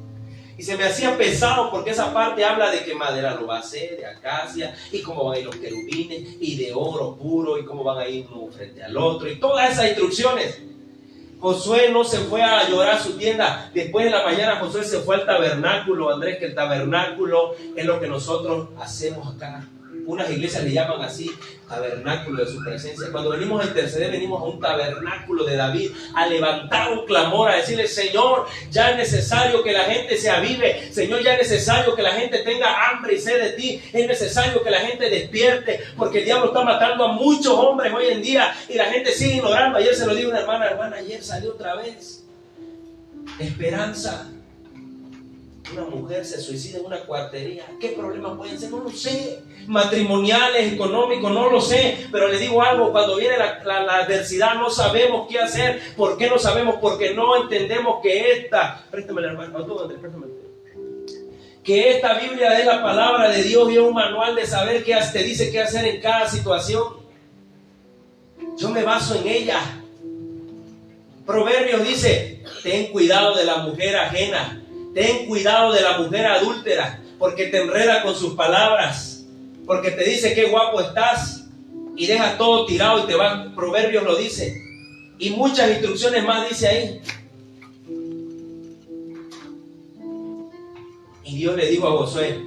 Y se me hacía pesado porque esa parte habla de qué madera lo va a hacer, de acacia, y cómo van a ir los querubines, y de oro puro, y cómo van a ir uno frente al otro, y todas esas instrucciones. Josué no se fue a llorar su tienda. Después de la mañana Josué se fue al tabernáculo, Andrés, que el tabernáculo es lo que nosotros hacemos acá. Unas iglesias le llaman así, tabernáculo de su presencia. Cuando venimos a interceder, venimos a un tabernáculo de David, a levantar un clamor, a decirle, Señor, ya es necesario que la gente se avive. Señor, ya es necesario que la gente tenga hambre y sed de ti. Es necesario que la gente despierte, porque el diablo está matando a muchos hombres hoy en día y la gente sigue ignorando. Ayer se lo dijo una hermana, ayer salió otra vez. Esperanza. Una mujer se suicida en una cuartería. ¿Qué problemas pueden ser? No lo sé. Matrimoniales, económicos, no lo sé. Pero le digo algo, cuando viene la adversidad no sabemos qué hacer. ¿Por qué no sabemos? Porque no entendemos que préstame la hermana, que esta Biblia es la palabra de Dios y es un manual de saber qué te dice qué hacer en cada situación. Yo me baso en ella. Proverbios dice, ten cuidado de la mujer ajena. Ten cuidado de la mujer adúltera, porque te enreda con sus palabras, porque te dice qué guapo estás y deja todo tirado y te va. Proverbios lo dice, y muchas instrucciones más dice ahí. Y Dios le dijo a Josué,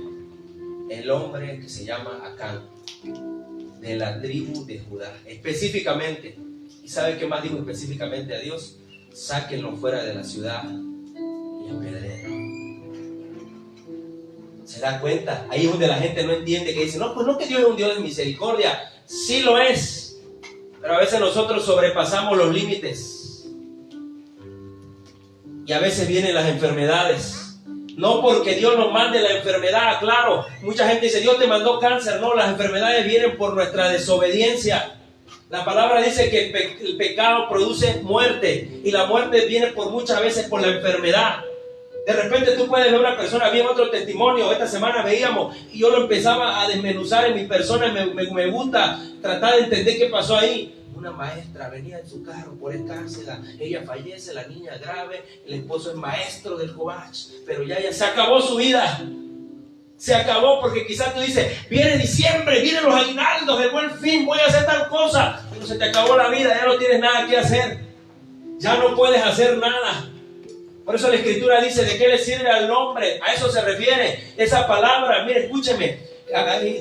el hombre que se llama Acán, de la tribu de Judá, específicamente. ¿Y sabe qué más dijo específicamente a Dios? Sáquenlo fuera de la ciudad y apedréenlo. ¿Se da cuenta? Ahí es donde la gente no entiende, que dice, no, pues no, que Dios es un Dios de misericordia. Sí lo es, pero a veces nosotros sobrepasamos los límites. Y a veces vienen las enfermedades. No porque Dios nos mande la enfermedad, claro. Mucha gente dice, Dios te mandó cáncer. No, las enfermedades vienen por nuestra desobediencia. La palabra dice que el pecado produce muerte, y la muerte viene muchas veces por la enfermedad. De repente tú puedes ver a una persona, vi otro testimonio, esta semana veíamos, y yo lo empezaba a desmenuzar en mi persona, y me gusta tratar de entender qué pasó ahí. Una maestra venía en su carro por escársela, ella fallece, la niña grave, el esposo es maestro del Cobach, pero ya se acabó su vida. Se acabó, porque quizás tú dices, viene diciembre, vienen los aguinaldos, el Buen Fin, voy a hacer tal cosa, pero se te acabó la vida, ya no tienes nada que hacer. Ya no puedes hacer nada. Por eso la Escritura dice, ¿de qué le sirve al hombre? A eso se refiere esa palabra. Mire, escúcheme,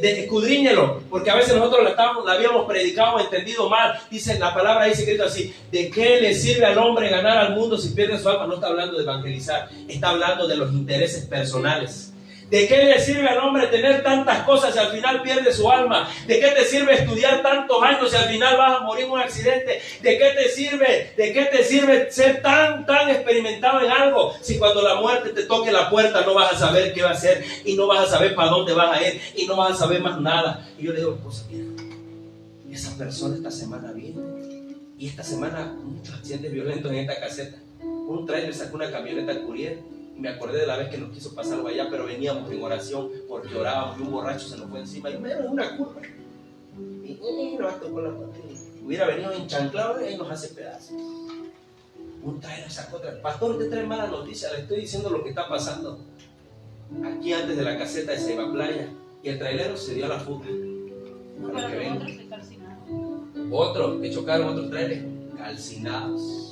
escudriñelo, porque a veces nosotros la habíamos predicado o entendido mal. Dice, la palabra dice escrito así: ¿de qué le sirve al hombre ganar al mundo si pierde su alma? No está hablando de evangelizar, está hablando de los intereses personales. ¿De qué le sirve al hombre tener tantas cosas si al final pierde su alma? ¿De qué te sirve estudiar tantos años si al final vas a morir en un accidente? ¿De qué te sirve? ¿De qué te sirve ser tan experimentado en algo si cuando la muerte te toque la puerta no vas a saber qué va a hacer y no vas a saber para dónde vas a ir y no vas a saber más nada? Y yo le digo, pues mira, esa persona esta semana viene y esta semana muchos accidentes violentos en esta caseta. Un trailer sacó una camioneta al courier. Me acordé de la vez que nos quiso pasar allá, pero veníamos en oración porque orábamos y un borracho se nos fue encima y me dio una curva. Y nos tocó la puerta. Hubiera venido enchanclado y nos hace pedazos. Un trailer sacó otra. Pastor, usted trae mala noticia, le estoy diciendo lo que está pasando. Aquí antes de la caseta de Ceiba Playa, y el trailero se dio a la fuga. No, pero que otros se calcinaron. Otro, que chocaron otros trailers, calcinados.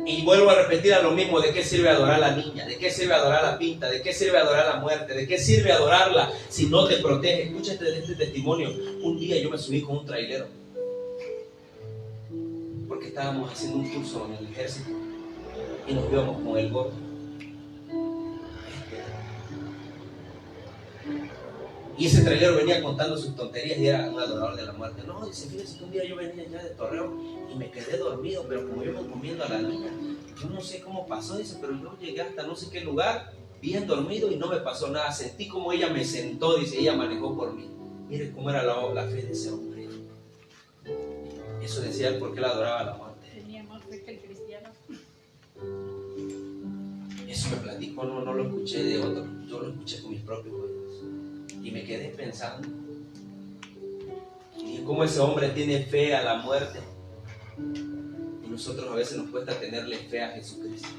Y vuelvo a repetir a lo mismo: ¿de qué sirve adorar a la niña? ¿De qué sirve adorar a la pinta? ¿De qué sirve adorar a la muerte? ¿De qué sirve adorarla si no te protege? Escúchate de este testimonio. Un día yo me subí con un trailero porque estábamos haciendo un curso en el ejército y nos íbamos con el gordo. Y ese trailero venía contando sus tonterías y era un adorador de la muerte. No, dice, fíjese que un día yo venía ya de Torreón y me quedé dormido, pero como yo me comiendo a la niña, yo no sé cómo pasó, dice, pero yo llegué hasta no sé qué lugar, bien dormido y no me pasó nada. Sentí como ella me sentó, dice, ella manejó por mí. Mire cómo era la fe de ese hombre. Eso decía él porque él adoraba a la muerte. Tenía más fe que el cristiano. Eso me platicó, no lo escuché de otro, yo lo escuché con mis propios oídos. Y me quedé pensando, y cómo ese hombre tiene fe a la muerte, y nosotros a veces nos cuesta tenerle fe a Jesucristo.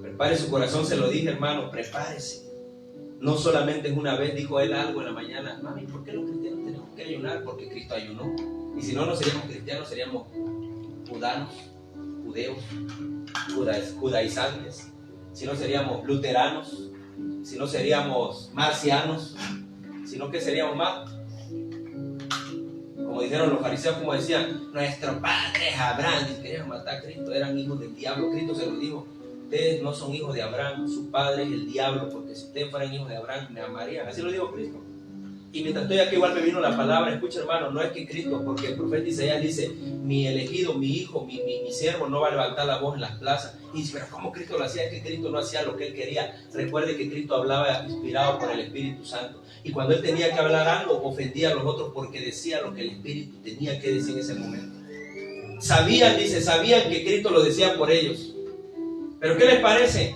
Prepare su corazón, se lo dije, hermano, prepárese. No solamente es una vez, dijo él algo en la mañana: mami, ¿por qué los cristianos tenemos que ayunar? Porque Cristo ayunó. Y si no, no seríamos cristianos, seríamos judeos, judaizantes. Si no, seríamos luteranos. Si no, seríamos marcianos. Si no, ¿qué seríamos más? Como dijeron los fariseos, como decían, nuestro padre es Abraham, y querían matar a Cristo, eran hijos del diablo. Cristo se lo dijo: ustedes no son hijos de Abraham, su padre es el diablo, porque si ustedes fueran hijos de Abraham me amarían. Así lo dijo Cristo. Y mientras estoy aquí, igual me vino la palabra. Escucha, hermano, no es que Cristo, porque el profeta Isaías dice: mi elegido, mi hijo, mi siervo no va a levantar la voz en las plazas. Y dice: pero ¿cómo Cristo lo hacía? Es que Cristo no hacía lo que él quería. Recuerde que Cristo hablaba inspirado por el Espíritu Santo, y cuando él tenía que hablar algo, ofendía a los otros porque decía lo que el Espíritu tenía que decir en ese momento. Sabían que Cristo lo decía por ellos. Pero ¿qué les parece?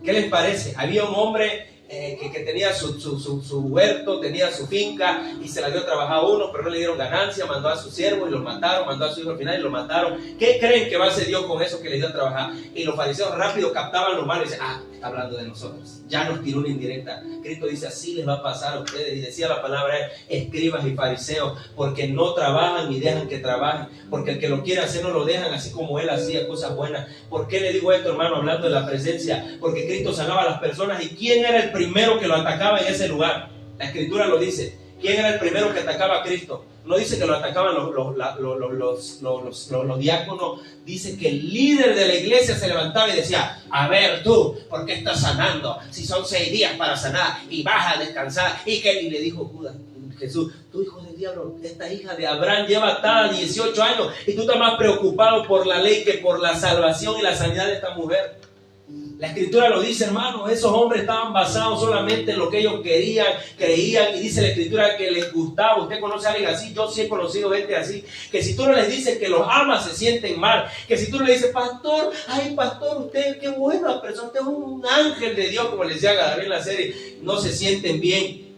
¿Qué les parece? Había un hombre que tenía su huerto, tenía su finca, y se la dio a trabajar a uno, pero no le dieron ganancia, mandó a su siervo y lo mataron, mandó a su hijo al final y lo mataron. ¿Qué creen que va a hacer Dios con eso que le dio a trabajar? Y los fariseos rápido captaban lo malo y dicen: está hablando de nosotros, ya nos tiró una indirecta. Cristo dice: así les va a pasar a ustedes. Y decía la palabra: escribas y fariseos, porque no trabajan ni dejan que trabajen, porque el que lo quiere hacer no lo dejan, así como él hacía cosas buenas. ¿Por qué le digo esto, hermano? Hablando de la presencia, porque Cristo sanaba a las personas. ¿Y quién era el primero que lo atacaba en ese lugar? La Escritura lo dice. ¿Quién era el primero que atacaba a Cristo? No dice que lo atacaban los diáconos. Dice que el líder de la iglesia se levantaba y decía: a ver tú, ¿por qué estás sanando? Si son 6 días para sanar y vas a descansar. Y le dijo Jesús: tú, hijo del diablo, esta hija de Abraham lleva atada 18 años y tú estás más preocupado por la ley que por la salvación y la sanidad de esta mujer. La Escritura lo dice, hermano. Esos hombres estaban basados solamente en lo que ellos querían, creían, y dice la Escritura que les gustaba. Usted conoce a alguien así, yo sí he conocido gente así, que si tú no les dices que los amas, se sienten mal. Que si tú no le dices: pastor, ay pastor, usted qué buena persona, usted es un ángel de Dios, como le decía a Gabriel en la serie, no se sienten bien.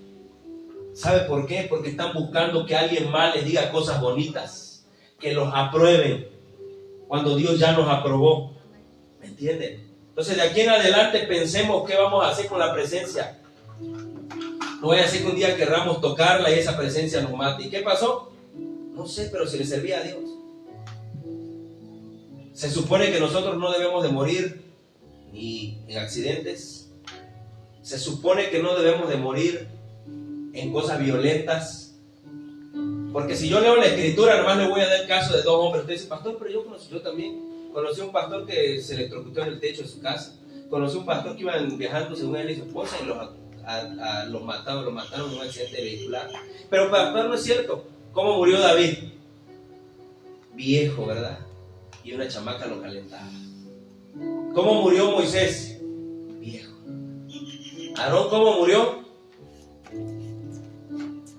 ¿Sabe por qué? Porque están buscando que alguien más les diga cosas bonitas, que los aprueben, cuando Dios ya nos aprobó. ¿Me entienden? Entonces, de aquí en adelante pensemos qué vamos a hacer con la presencia. No vaya a ser que un día querramos tocarla y esa presencia nos mate. ¿Y qué pasó? No sé, pero si le servía a Dios. Se supone que nosotros no debemos de morir ni en accidentes. Se supone que no debemos de morir en cosas violentas. Porque si yo leo la escritura, nomás le voy a dar el caso de dos hombres. Usted dice, pastor, pero yo también conocí a un pastor que se electrocutó en el techo de su casa. Conocí a un pastor que iban viajando según él y su esposa y los mataron en un accidente vehicular. Pero pastor, no es cierto. ¿Cómo murió David? Viejo, ¿verdad? Y una chamaca lo calentaba. ¿Cómo murió Moisés? Viejo. Aarón, ¿cómo murió?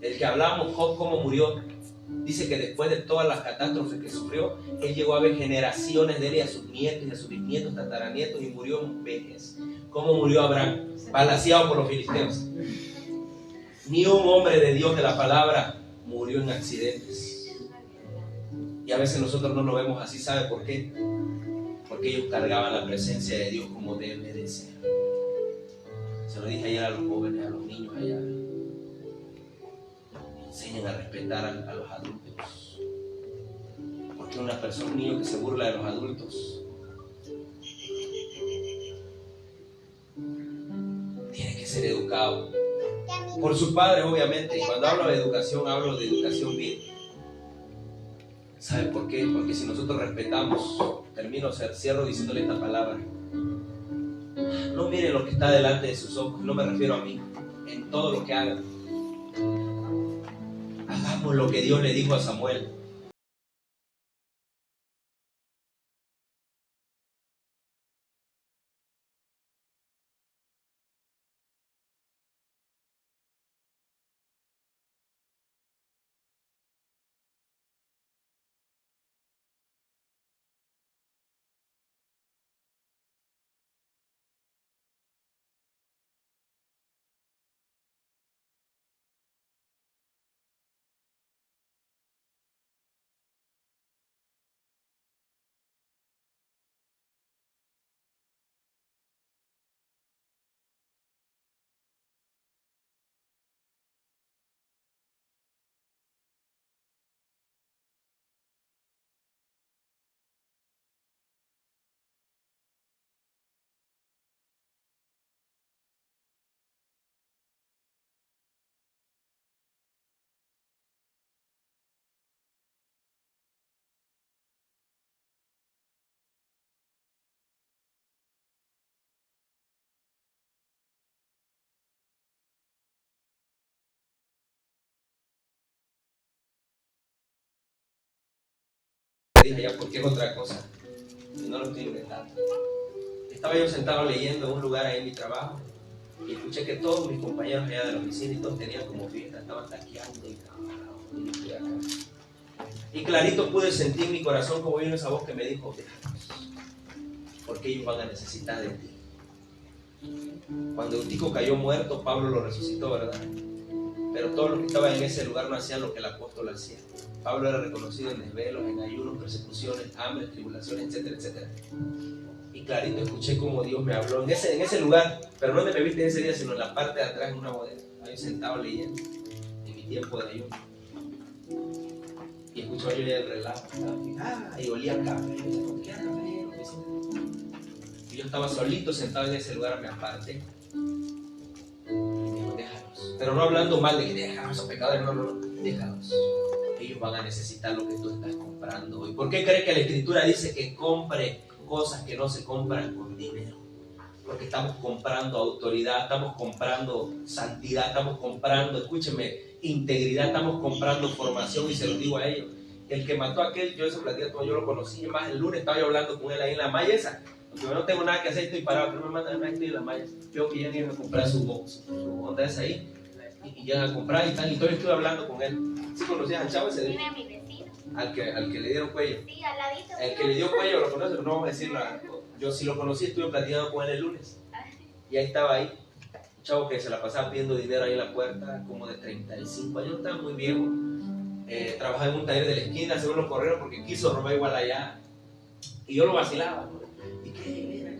El que hablamos, Job, ¿cómo murió? Dice que después de todas las catástrofes que sufrió, él llegó a ver generaciones de él y a sus nietos y a sus bisnietos, tataranietos, y murió en vejez. ¿Cómo murió Abraham? Balaceado por los filisteos. Ni un hombre de Dios de la palabra murió en accidentes. Y a veces nosotros no lo vemos así. ¿Sabe por qué? Porque ellos cargaban la presencia de Dios como debe de ser. Se lo dije ayer a los jóvenes, a los niños allá. Enseñen a respetar a los adultos. Porque una persona, un niño que se burla de los adultos, tiene que ser educado por sus padres, obviamente. Y cuando hablo de educación bien. ¿Sabe por qué? Porque si nosotros respetamos, cierro diciéndole esta palabra. No miren lo que está delante de sus ojos, no me refiero a mí, en todo lo que hagan. Hagamos lo que Dios le dijo a Samuel. Dije ya, porque es otra cosa. No lo estoy inventando. Estaba yo sentado leyendo en un lugar ahí en mi trabajo y escuché que todos mis compañeros allá de la oficina y todos tenían como fiesta, estaban taqueando y trabajaban. Y clarito pude sentir en mi corazón como vino esa voz que me dijo, déjalos, porque ellos van a necesitar de ti. Cuando Eutico cayó muerto, Pablo lo resucitó, ¿verdad? Pero todos los que estaban en ese lugar no hacían lo que el apóstol hacía. Pablo era reconocido en desvelos, en ayunos, persecuciones, hambre, tribulaciones, etcétera, etcétera. Y clarito escuché como Dios me habló en ese lugar, pero no donde me viste ese día, sino en la parte de atrás, en una bodega, ahí sentado leyendo, en mi tiempo de ayuno. Y escuchó yo el relajo, y olía a café. Y yo, ¿por qué era café? Y yo estaba solito sentado en ese lugar, me aparté. Y me dijo, déjalos. Pero no hablando mal de que déjalos esos pecadores, no, déjalos. Ellos van a necesitar lo que tú estás comprando hoy. ¿Por qué cree que la Escritura dice que compre cosas que no se compran con dinero? Porque estamos comprando autoridad, estamos comprando santidad, estamos comprando, escúcheme, integridad, estamos comprando formación. Y se lo digo a ellos, el que mató a aquel, yo ese platito, yo lo conocí, más el lunes estaba yo hablando con él ahí en la malla esa, porque yo no tengo nada que hacer, estoy parado, pero me mandan a estoy en la malla, veo que ya vienen a comprar su onda esa ahí, y llegan a comprar y tal, y todavía estoy hablando con él. ¿Sí conocías al chavo ese día? Tiene mi vecino. Al que le dieron cuello. Sí, al ladito. El que le dio cuello lo conoce, pero no vamos a decirlo. Yo sí lo conocí, estuve platicando con él el lunes. Y ahí estaba ahí, un chavo que se la pasaba pidiendo dinero ahí en la puerta, como de 35 años, estaba muy viejo. Trabajaba en un taller de la esquina, según los correos, porque quiso robar igual allá. Y yo lo vacilaba, ¿no? ¿Y qué?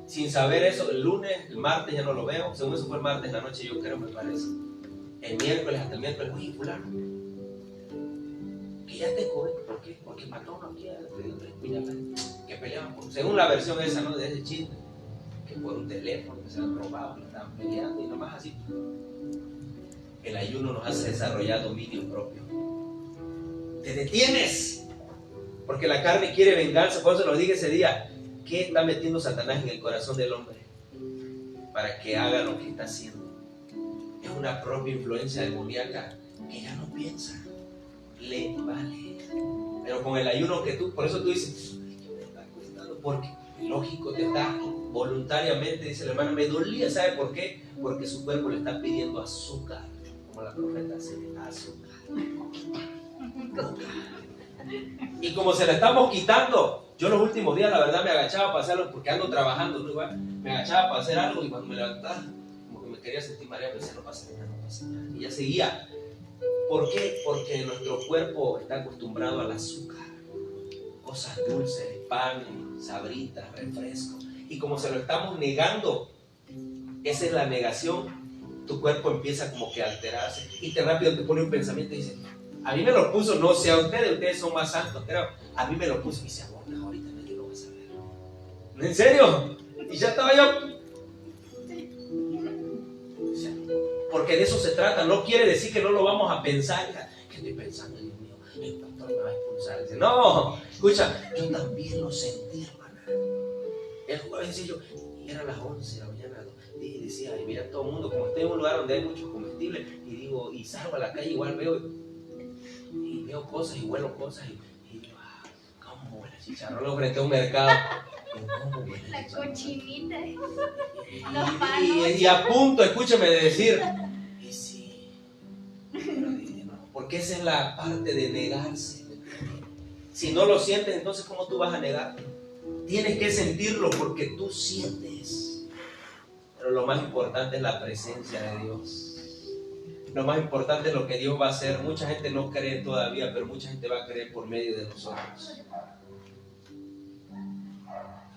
Sin saber eso, el lunes, el martes ya no lo veo. Según eso fue el martes en la noche, yo creo, me parece. El miércoles, hasta el miércoles, oye, fulano, que peleaste con él. ¿Por qué? Porque mató a uno aquí, le dio 3 puñaladas. Que peleaban por, según la versión esa, ¿no? De ese chisme, que por un teléfono que se han robado, que estaban peleando y nomás así. El ayuno nos hace desarrollar dominio propio. Te detienes, porque la carne quiere venganza. Por eso lo dije ese día. ¿Qué está metiendo Satanás en el corazón del hombre? Para que haga lo que está haciendo. Es una propia influencia demoníaca que ya no piensa, le vale. Pero con el ayuno que tú, por eso tú dices, ¿qué me está costando? Porque lógico te está voluntariamente, dice la hermana, me dolía, ¿sabe por qué? Porque su cuerpo le está pidiendo azúcar, como la profeta dice, azúcar. Y como se la estamos quitando, yo los últimos días la verdad me agachaba para hacerlo, porque ando trabajando, ¿no? Me agachaba para hacer algo y cuando me levantaba, como que me quería sentir mareado, pensé, no pasa nada, no pasa nada. Y ya seguía. ¿Por qué? Porque nuestro cuerpo está acostumbrado al azúcar, cosas dulces, pan, sabritas, refrescos. Y como se lo estamos negando, esa es la negación, tu cuerpo empieza como que a alterarse y te rápido te pone un pensamiento y dice, a mí me lo puso, no sé a ustedes son más santos, creo, a mí me lo puso y dice, aborta, ahorita nadie lo va a saber. ¿En serio? Y ya estaba yo. Porque de eso se trata, no quiere decir que no lo vamos a pensar. ¿Qué estoy pensando, Dios mío? El pastor me va a expulsar. Dice, no, escucha, yo también lo sentí, hermana. El jueves decía yo, y eran las 11 de la mañana, y decía, y mira todo el mundo, como estoy en un lugar donde hay muchos comestibles, y digo, y salgo a la calle, igual veo cosas y huelo cosas, y digo, ¿cómo huele el chicharrón? Lo frente a un mercado. ¿Cómo huele el chicharrón? La cochinita. Y a punto, escúchame, de decir, y sí, porque esa es la parte de negarse. Si no lo sientes, entonces ¿cómo tú vas a negar? Tienes que sentirlo porque tú sientes. Pero lo más importante es la presencia de Dios. Lo más importante es lo que Dios va a hacer. Mucha gente no cree todavía, pero mucha gente va a creer por medio de nosotros.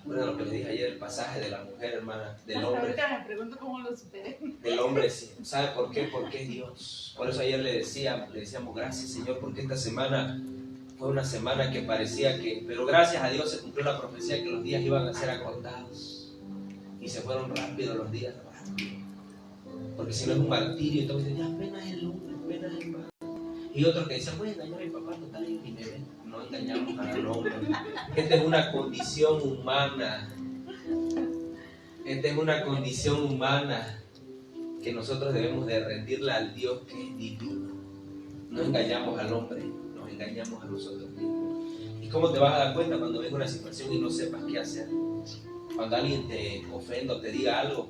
Bueno, lo que le dije ayer, el pasaje de la mujer, hermana, del hombre. Ahorita me pregunto cómo lo superé. Del hombre, sí. ¿Sabe por qué? Porque es Dios. Por eso ayer le decíamos, gracias, Señor, porque esta semana fue una semana que parecía que, pero gracias a Dios se cumplió la profecía que los días iban a ser acortados. Y se fueron rápido los días, rápido. Porque si no es un martirio, entonces dicen, ya apenas el lunes, apenas el martes. Y otros que dicen, voy a engañar a mi papá, total, y me ven. No engañamos al hombre. Esta es una condición humana. Esta es una condición humana que nosotros debemos de rendirla al Dios que es divino. No engañamos al hombre, nos engañamos a nosotros mismos. ¿Y cómo te vas a dar cuenta cuando ves una situación y no sepas qué hacer? Cuando alguien te ofenda o te diga algo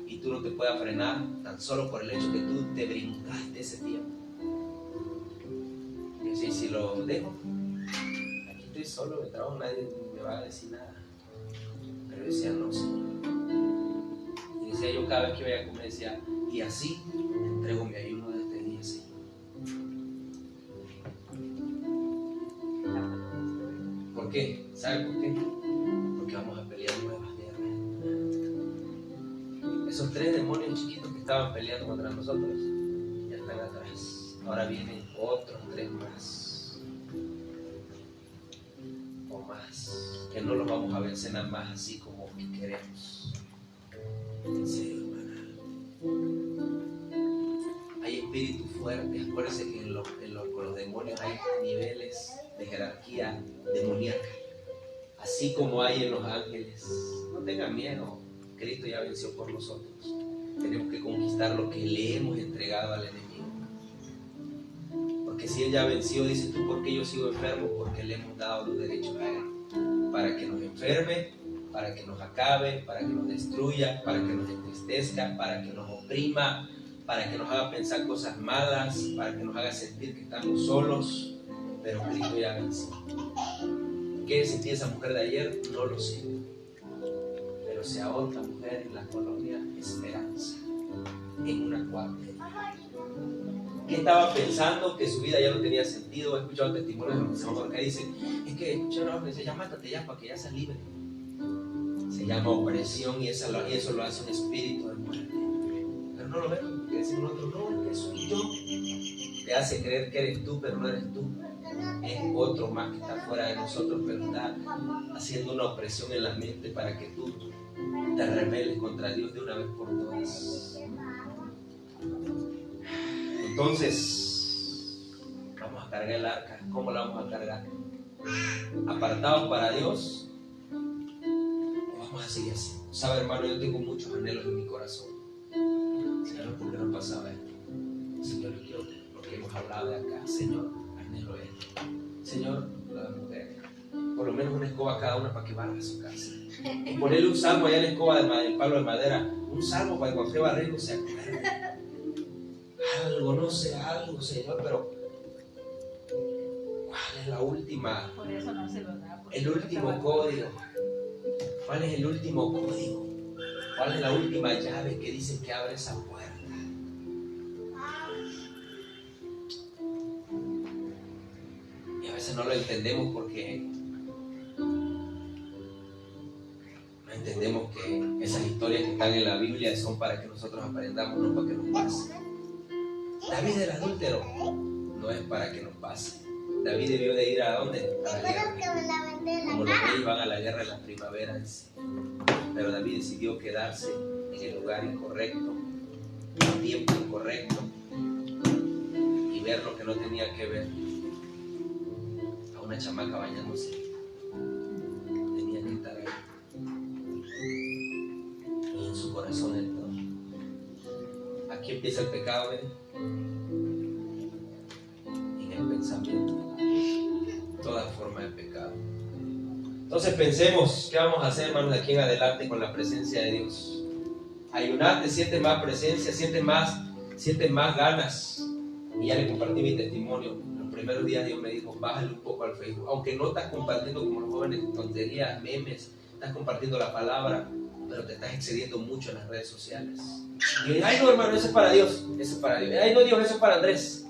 y tú no te puedas frenar tan solo por el hecho que tú te brincaste ese tiempo. Y así, si lo dejo, aquí estoy solo, me trabajo, nadie me va a decir nada. Pero decía, no, Señor. Y decía yo cada vez que iba a comer, decía, y así entrego mi ayuno de este día, Señor. ¿Por qué? ¿Sabe por qué? Porque vamos a pelear nuevas guerras. Esos 3 demonios chiquitos que estaban peleando contra nosotros ya están atrás. Ahora vienen otros 3 más. O más. Que no los vamos a vencer nada más así como que queremos. En serio, hermana. Hay espíritus fuertes. Acuérdense que con los demonios hay niveles de jerarquía demoníaca. Así como hay en los ángeles. No tengan miedo. Cristo ya venció por nosotros. Tenemos que conquistar lo que le hemos entregado al enemigo. Porque si Él ya venció, dice tú, ¿por qué yo sigo enfermo? Porque le hemos dado los derechos a Él. Para que nos enferme, para que nos acabe, para que nos destruya, para que nos entristezca, para que nos oprima, para que nos haga pensar cosas malas, para que nos haga sentir que estamos solos. Pero Cristo ya venció. ¿Qué sentía esa mujer de ayer? No lo sé. Pero se ahorca mujer en la colonia Esperanza, en una cuadra. ¿Qué estaba pensando? Que su vida ya no tenía sentido. He escuchado testimonios de los que dicen, es que escuché una voz que dice, ya mátate ya para que ya seas libre. Se llama opresión y eso lo hace un espíritu de muerte. Pero no lo veo, porque decimos nosotros, no, es que soy yo. Te hace creer que eres tú, pero no eres tú. es otro más que está fuera de nosotros, pero está haciendo una opresión en la mente para que tú te rebeles contra Dios de una vez por todas. Entonces, vamos a cargar el arca. ¿Cómo la vamos a cargar? ¿Apartados para Dios? ¿O vamos a seguir así? ¿Sabe, hermano? Yo tengo muchos anhelos en mi corazón. Señor, ¿por qué no pasaba esto? Señor, yo quiero lo que hemos hablado de acá. Señor, anhelo esto. Señor, la mujer, por lo menos una escoba cada una para que barra su casa. Y ponerle un salmo allá en la escoba del palo de madera. Un salmo para que cuando esté barriendo se acuerde. Algo, no sé, algo, Señor, pero ¿cuál es la última? Por eso no se lo da. El último código. ¿Cuál es el último código? ¿Cuál es la última llave que dice que abre esa puerta? Y a veces no lo entendemos porque no entendemos que esas historias que están en la Biblia son para que nosotros aprendamos, no para que nos pase. David el adúltero no es para que nos pase. David debió de ir ¿a dónde? A la guerra. Como los reyes van a la guerra en la primavera. Pero David decidió quedarse en el lugar incorrecto, en el tiempo incorrecto, y ver lo que no tenía que ver. A una chamaca bañándose. Tenía que estar ahí. Y en su corazón el todo. Aquí empieza el pecado, ¿ven? En el pensamiento. Toda forma de pecado. Entonces pensemos, ¿qué vamos a hacer, hermanos, de aquí en adelante con la presencia de Dios? Ayunate, siente más presencia, siente más ganas. Y ya le compartí mi testimonio. Los primeros días Dios me dijo, bájale un poco al Facebook. Aunque no estás compartiendo como los jóvenes tonterías, memes, estás compartiendo la palabra, pero te estás excediendo mucho en las redes sociales. Y ay no, hermano, eso es para Dios, eso es para Dios. Ay no, Dios, eso es para Andrés.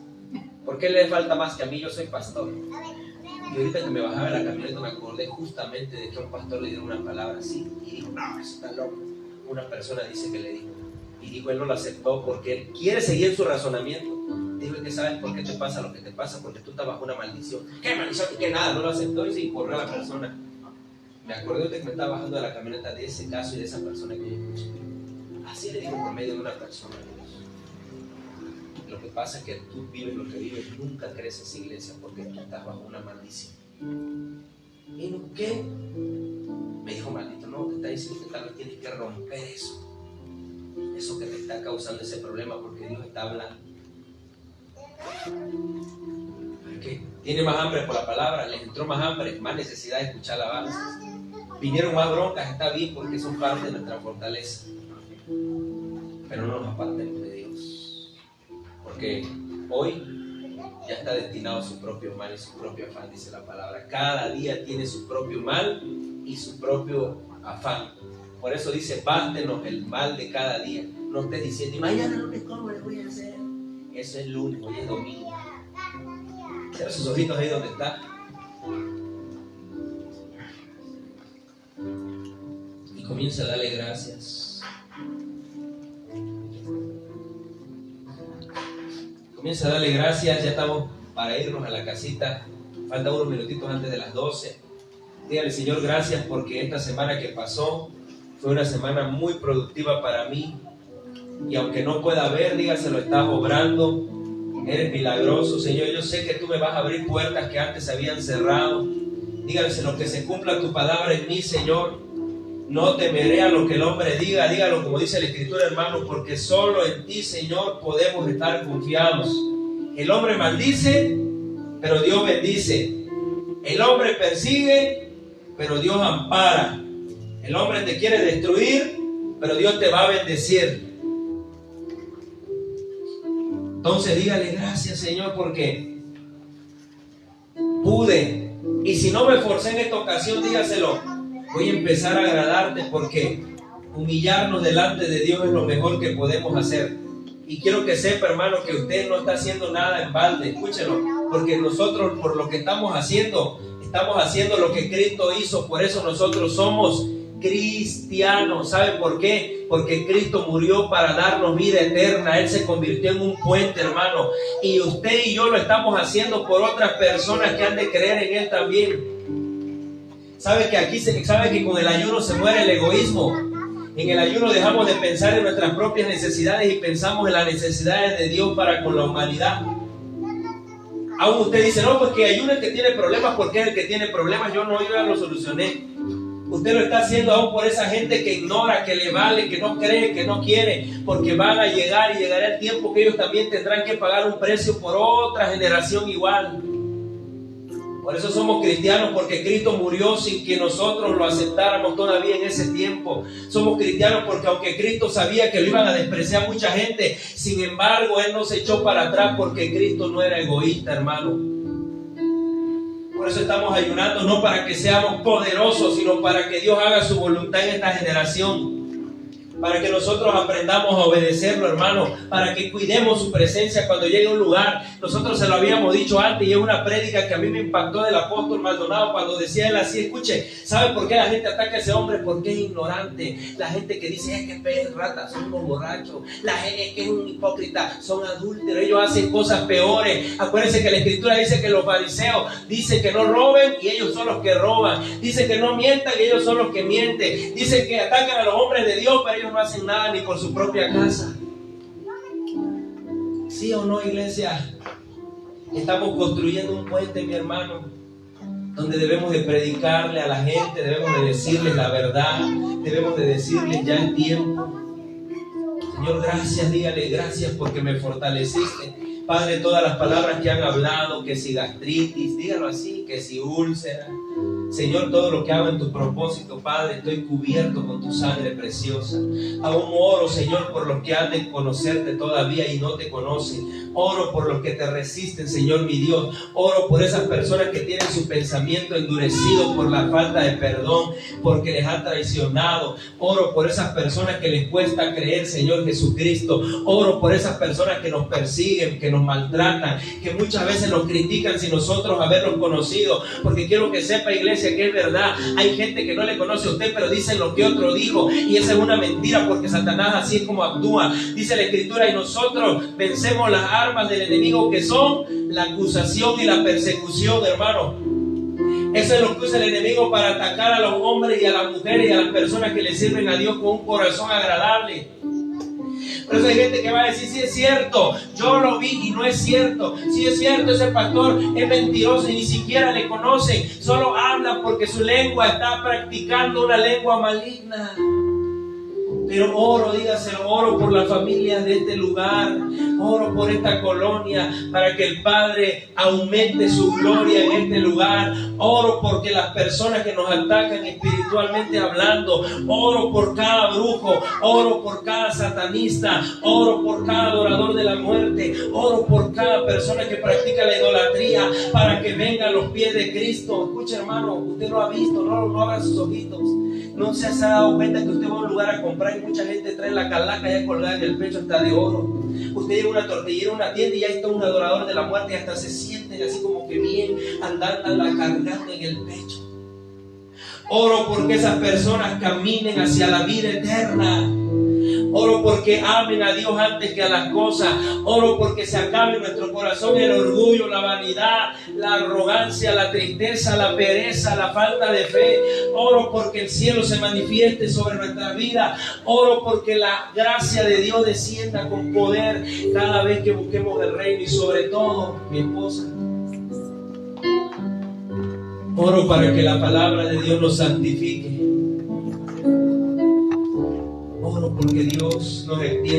¿Por qué le falta más que a mí? Yo soy pastor. Y ahorita que me bajaba de la camioneta me acordé justamente de que a un pastor le dieron una palabra así. Y dijo, no, eso está loco. Una persona dice que le dijo. Y dijo, él no lo aceptó porque él quiere seguir su razonamiento. Dijo, que sabes por qué te pasa lo que te pasa, porque tú estás bajo una maldición. ¿Qué maldición? ¿Qué nada? No lo aceptó y se corrió a la persona. Me acordé de que me estaba bajando de la camioneta de ese caso y de esa persona que yo escuché. Así le dijo por medio de una persona. Lo que pasa es que tú vives lo que vives, nunca creces, iglesia, porque tú estás bajo una maldición. ¿Y no qué? Me dijo, maldito, no, te está diciendo que tal vez tienes que romper eso. Eso que te está causando ese problema, porque Dios está hablando. ¿Qué? Tiene más hambre por la palabra, les entró más hambre, más necesidad de escuchar alabanzas. Vinieron más broncas, está bien, porque son parte de nuestra fortaleza. Pero no nos apartemos de Dios. Porque hoy ya está destinado a su propio mal y su propio afán, dice la palabra. Cada día tiene su propio mal y su propio afán. Por eso dice, bástenos el mal de cada día. No estés diciendo, y mañana lunes, ¿cómo le voy a hacer? Eso es lunes, hoy es domingo. Cierra sus ojitos ahí donde está. Y comienza a darle gracias. Comienza a darle gracias. Ya estamos para irnos a la casita. Faltan unos minutitos antes de las 12. Dígale, Señor, gracias porque esta semana que pasó fue una semana muy productiva para mí. Y aunque no pueda ver, dígaselo, estás obrando. Eres milagroso, Señor. Yo sé que tú me vas a abrir puertas que antes se habían cerrado. Dígaselo, que se cumpla tu palabra en mí, Señor. No temeré a lo que el hombre diga. Dígalo como dice la Escritura, hermano, porque solo en ti, Señor, podemos estar confiados. El hombre maldice, pero Dios bendice. El hombre persigue, pero Dios ampara. El hombre te quiere destruir, pero Dios te va a bendecir. Entonces dígale gracias, Señor, porque pude. Y si no me esforcé en esta ocasión, dígaselo, voy a empezar a agradarte, porque humillarnos delante de Dios es lo mejor que podemos hacer. Y quiero que sepa, hermano, que usted no está haciendo nada en balde. Escúchelo, porque nosotros, por lo que estamos haciendo lo que Cristo hizo. Por eso nosotros somos cristiano. ¿Sabe por qué? Porque Cristo murió para darnos vida eterna. Él se convirtió en un puente, hermano. Y usted y yo lo estamos haciendo por otras personas que han de creer en Él también. ¿Sabe que con el ayuno se muere el egoísmo? En el ayuno dejamos de pensar en nuestras propias necesidades y pensamos en las necesidades de Dios para con la humanidad. Aún usted dice, no, pues que ayuno el que tiene problemas, porque es el que tiene problemas. Yo ya lo solucioné. Usted lo está haciendo aún por esa gente que ignora, que le vale, que no cree, que no quiere, porque van a llegar y llegará el tiempo que ellos también tendrán que pagar un precio por otra generación igual. Por eso somos cristianos, porque Cristo murió sin que nosotros lo aceptáramos todavía en ese tiempo. Somos cristianos porque aunque Cristo sabía que lo iban a despreciar mucha gente, sin embargo Él no se echó para atrás porque Cristo no era egoísta, hermano. Por eso estamos ayunando, no para que seamos poderosos, sino para que Dios haga su voluntad en esta generación. Para que nosotros aprendamos a obedecerlo, hermano, para que cuidemos su presencia cuando llegue a un lugar. Nosotros se lo habíamos dicho antes, y es una prédica que a mí me impactó del apóstol Maldonado cuando decía él así: escuche, ¿sabe por qué la gente ataca a ese hombre? Porque es ignorante. La gente que dice es que es rata, son unos borrachos. La gente que es un hipócrita, son adúlteros, ellos hacen cosas peores. Acuérdense que la Escritura dice que los fariseos dicen que no roben y ellos son los que roban. Dicen que no mientan y ellos son los que mienten. Dicen que atacan a los hombres de Dios, pero ellos no hacen nada ni por su propia casa. ¿Sí o no, iglesia? Estamos construyendo un puente, mi hermano, donde debemos de predicarle a la gente, debemos de decirles la verdad, debemos de decirles ya el tiempo. Señor, gracias, dígale gracias porque me fortaleciste. Padre, todas las palabras que han hablado, que si gastritis, dígalo así, que si úlcera. Señor, todo lo que hago en tu propósito, Padre, estoy cubierto con tu sangre preciosa. Aún oro, Señor, por los que han de conocerte todavía y no te conocen. Oro por los que te resisten, Señor, mi Dios. Oro por esas personas que tienen su pensamiento endurecido por la falta de perdón, porque les han traicionado. Oro por esas personas que les cuesta creer, Señor Jesucristo. Oro por esas personas que nos persiguen, que nos maltratan, que muchas veces nos critican sin nosotros haberlos conocido. Porque quiero que sepa, iglesia, que es verdad. Hay gente que no le conoce a usted, pero dicen lo que otro dijo, y esa es una mentira, porque Satanás así es como actúa. Dice la Escritura: y nosotros vencemos las armas del enemigo, que son la acusación y la persecución, hermano. Eso es lo que usa el enemigo para atacar a los hombres y a las mujeres y a las personas que le sirven a Dios con un corazón agradable. Por eso hay gente que va a decir: sí es cierto, yo lo vi y no es cierto. Sí es cierto, ese pastor es mentiroso y ni siquiera le conocen. Solo habla porque su lengua está practicando una lengua maligna. Pero oro, dígaselo, oro por las familias de este lugar, oro por esta colonia, para que el Padre aumente su gloria en este lugar. Oro porque las personas que nos atacan espiritualmente hablando, oro por cada brujo, oro por cada satanista, oro por cada adorador de la muerte, oro por cada persona que practica la idolatría, para que venga a los pies de Cristo. Escuche, hermano, usted lo ha visto, no abra sus ojitos. No se ha dado cuenta que usted va a un lugar a comprar y mucha gente trae la calaca ya colgada en el pecho, hasta de oro. Usted lleva una tortillera a una tienda y ya está un adorador de la muerte y hasta se sienten así como que bien, andándola cargando en el pecho. Oro porque esas personas caminen hacia la vida eterna. Oro porque amen a Dios antes que a las cosas. Oro porque se acabe en nuestro corazón el orgullo, la vanidad, la arrogancia, la tristeza, la pereza, la falta de fe. Oro porque el cielo se manifieste sobre nuestra vida. Oro porque la gracia de Dios descienda con poder cada vez que busquemos el reino. Y sobre todo, mi esposa, oro para que la palabra de Dios nos santifique. Oro porque Dios nos extiende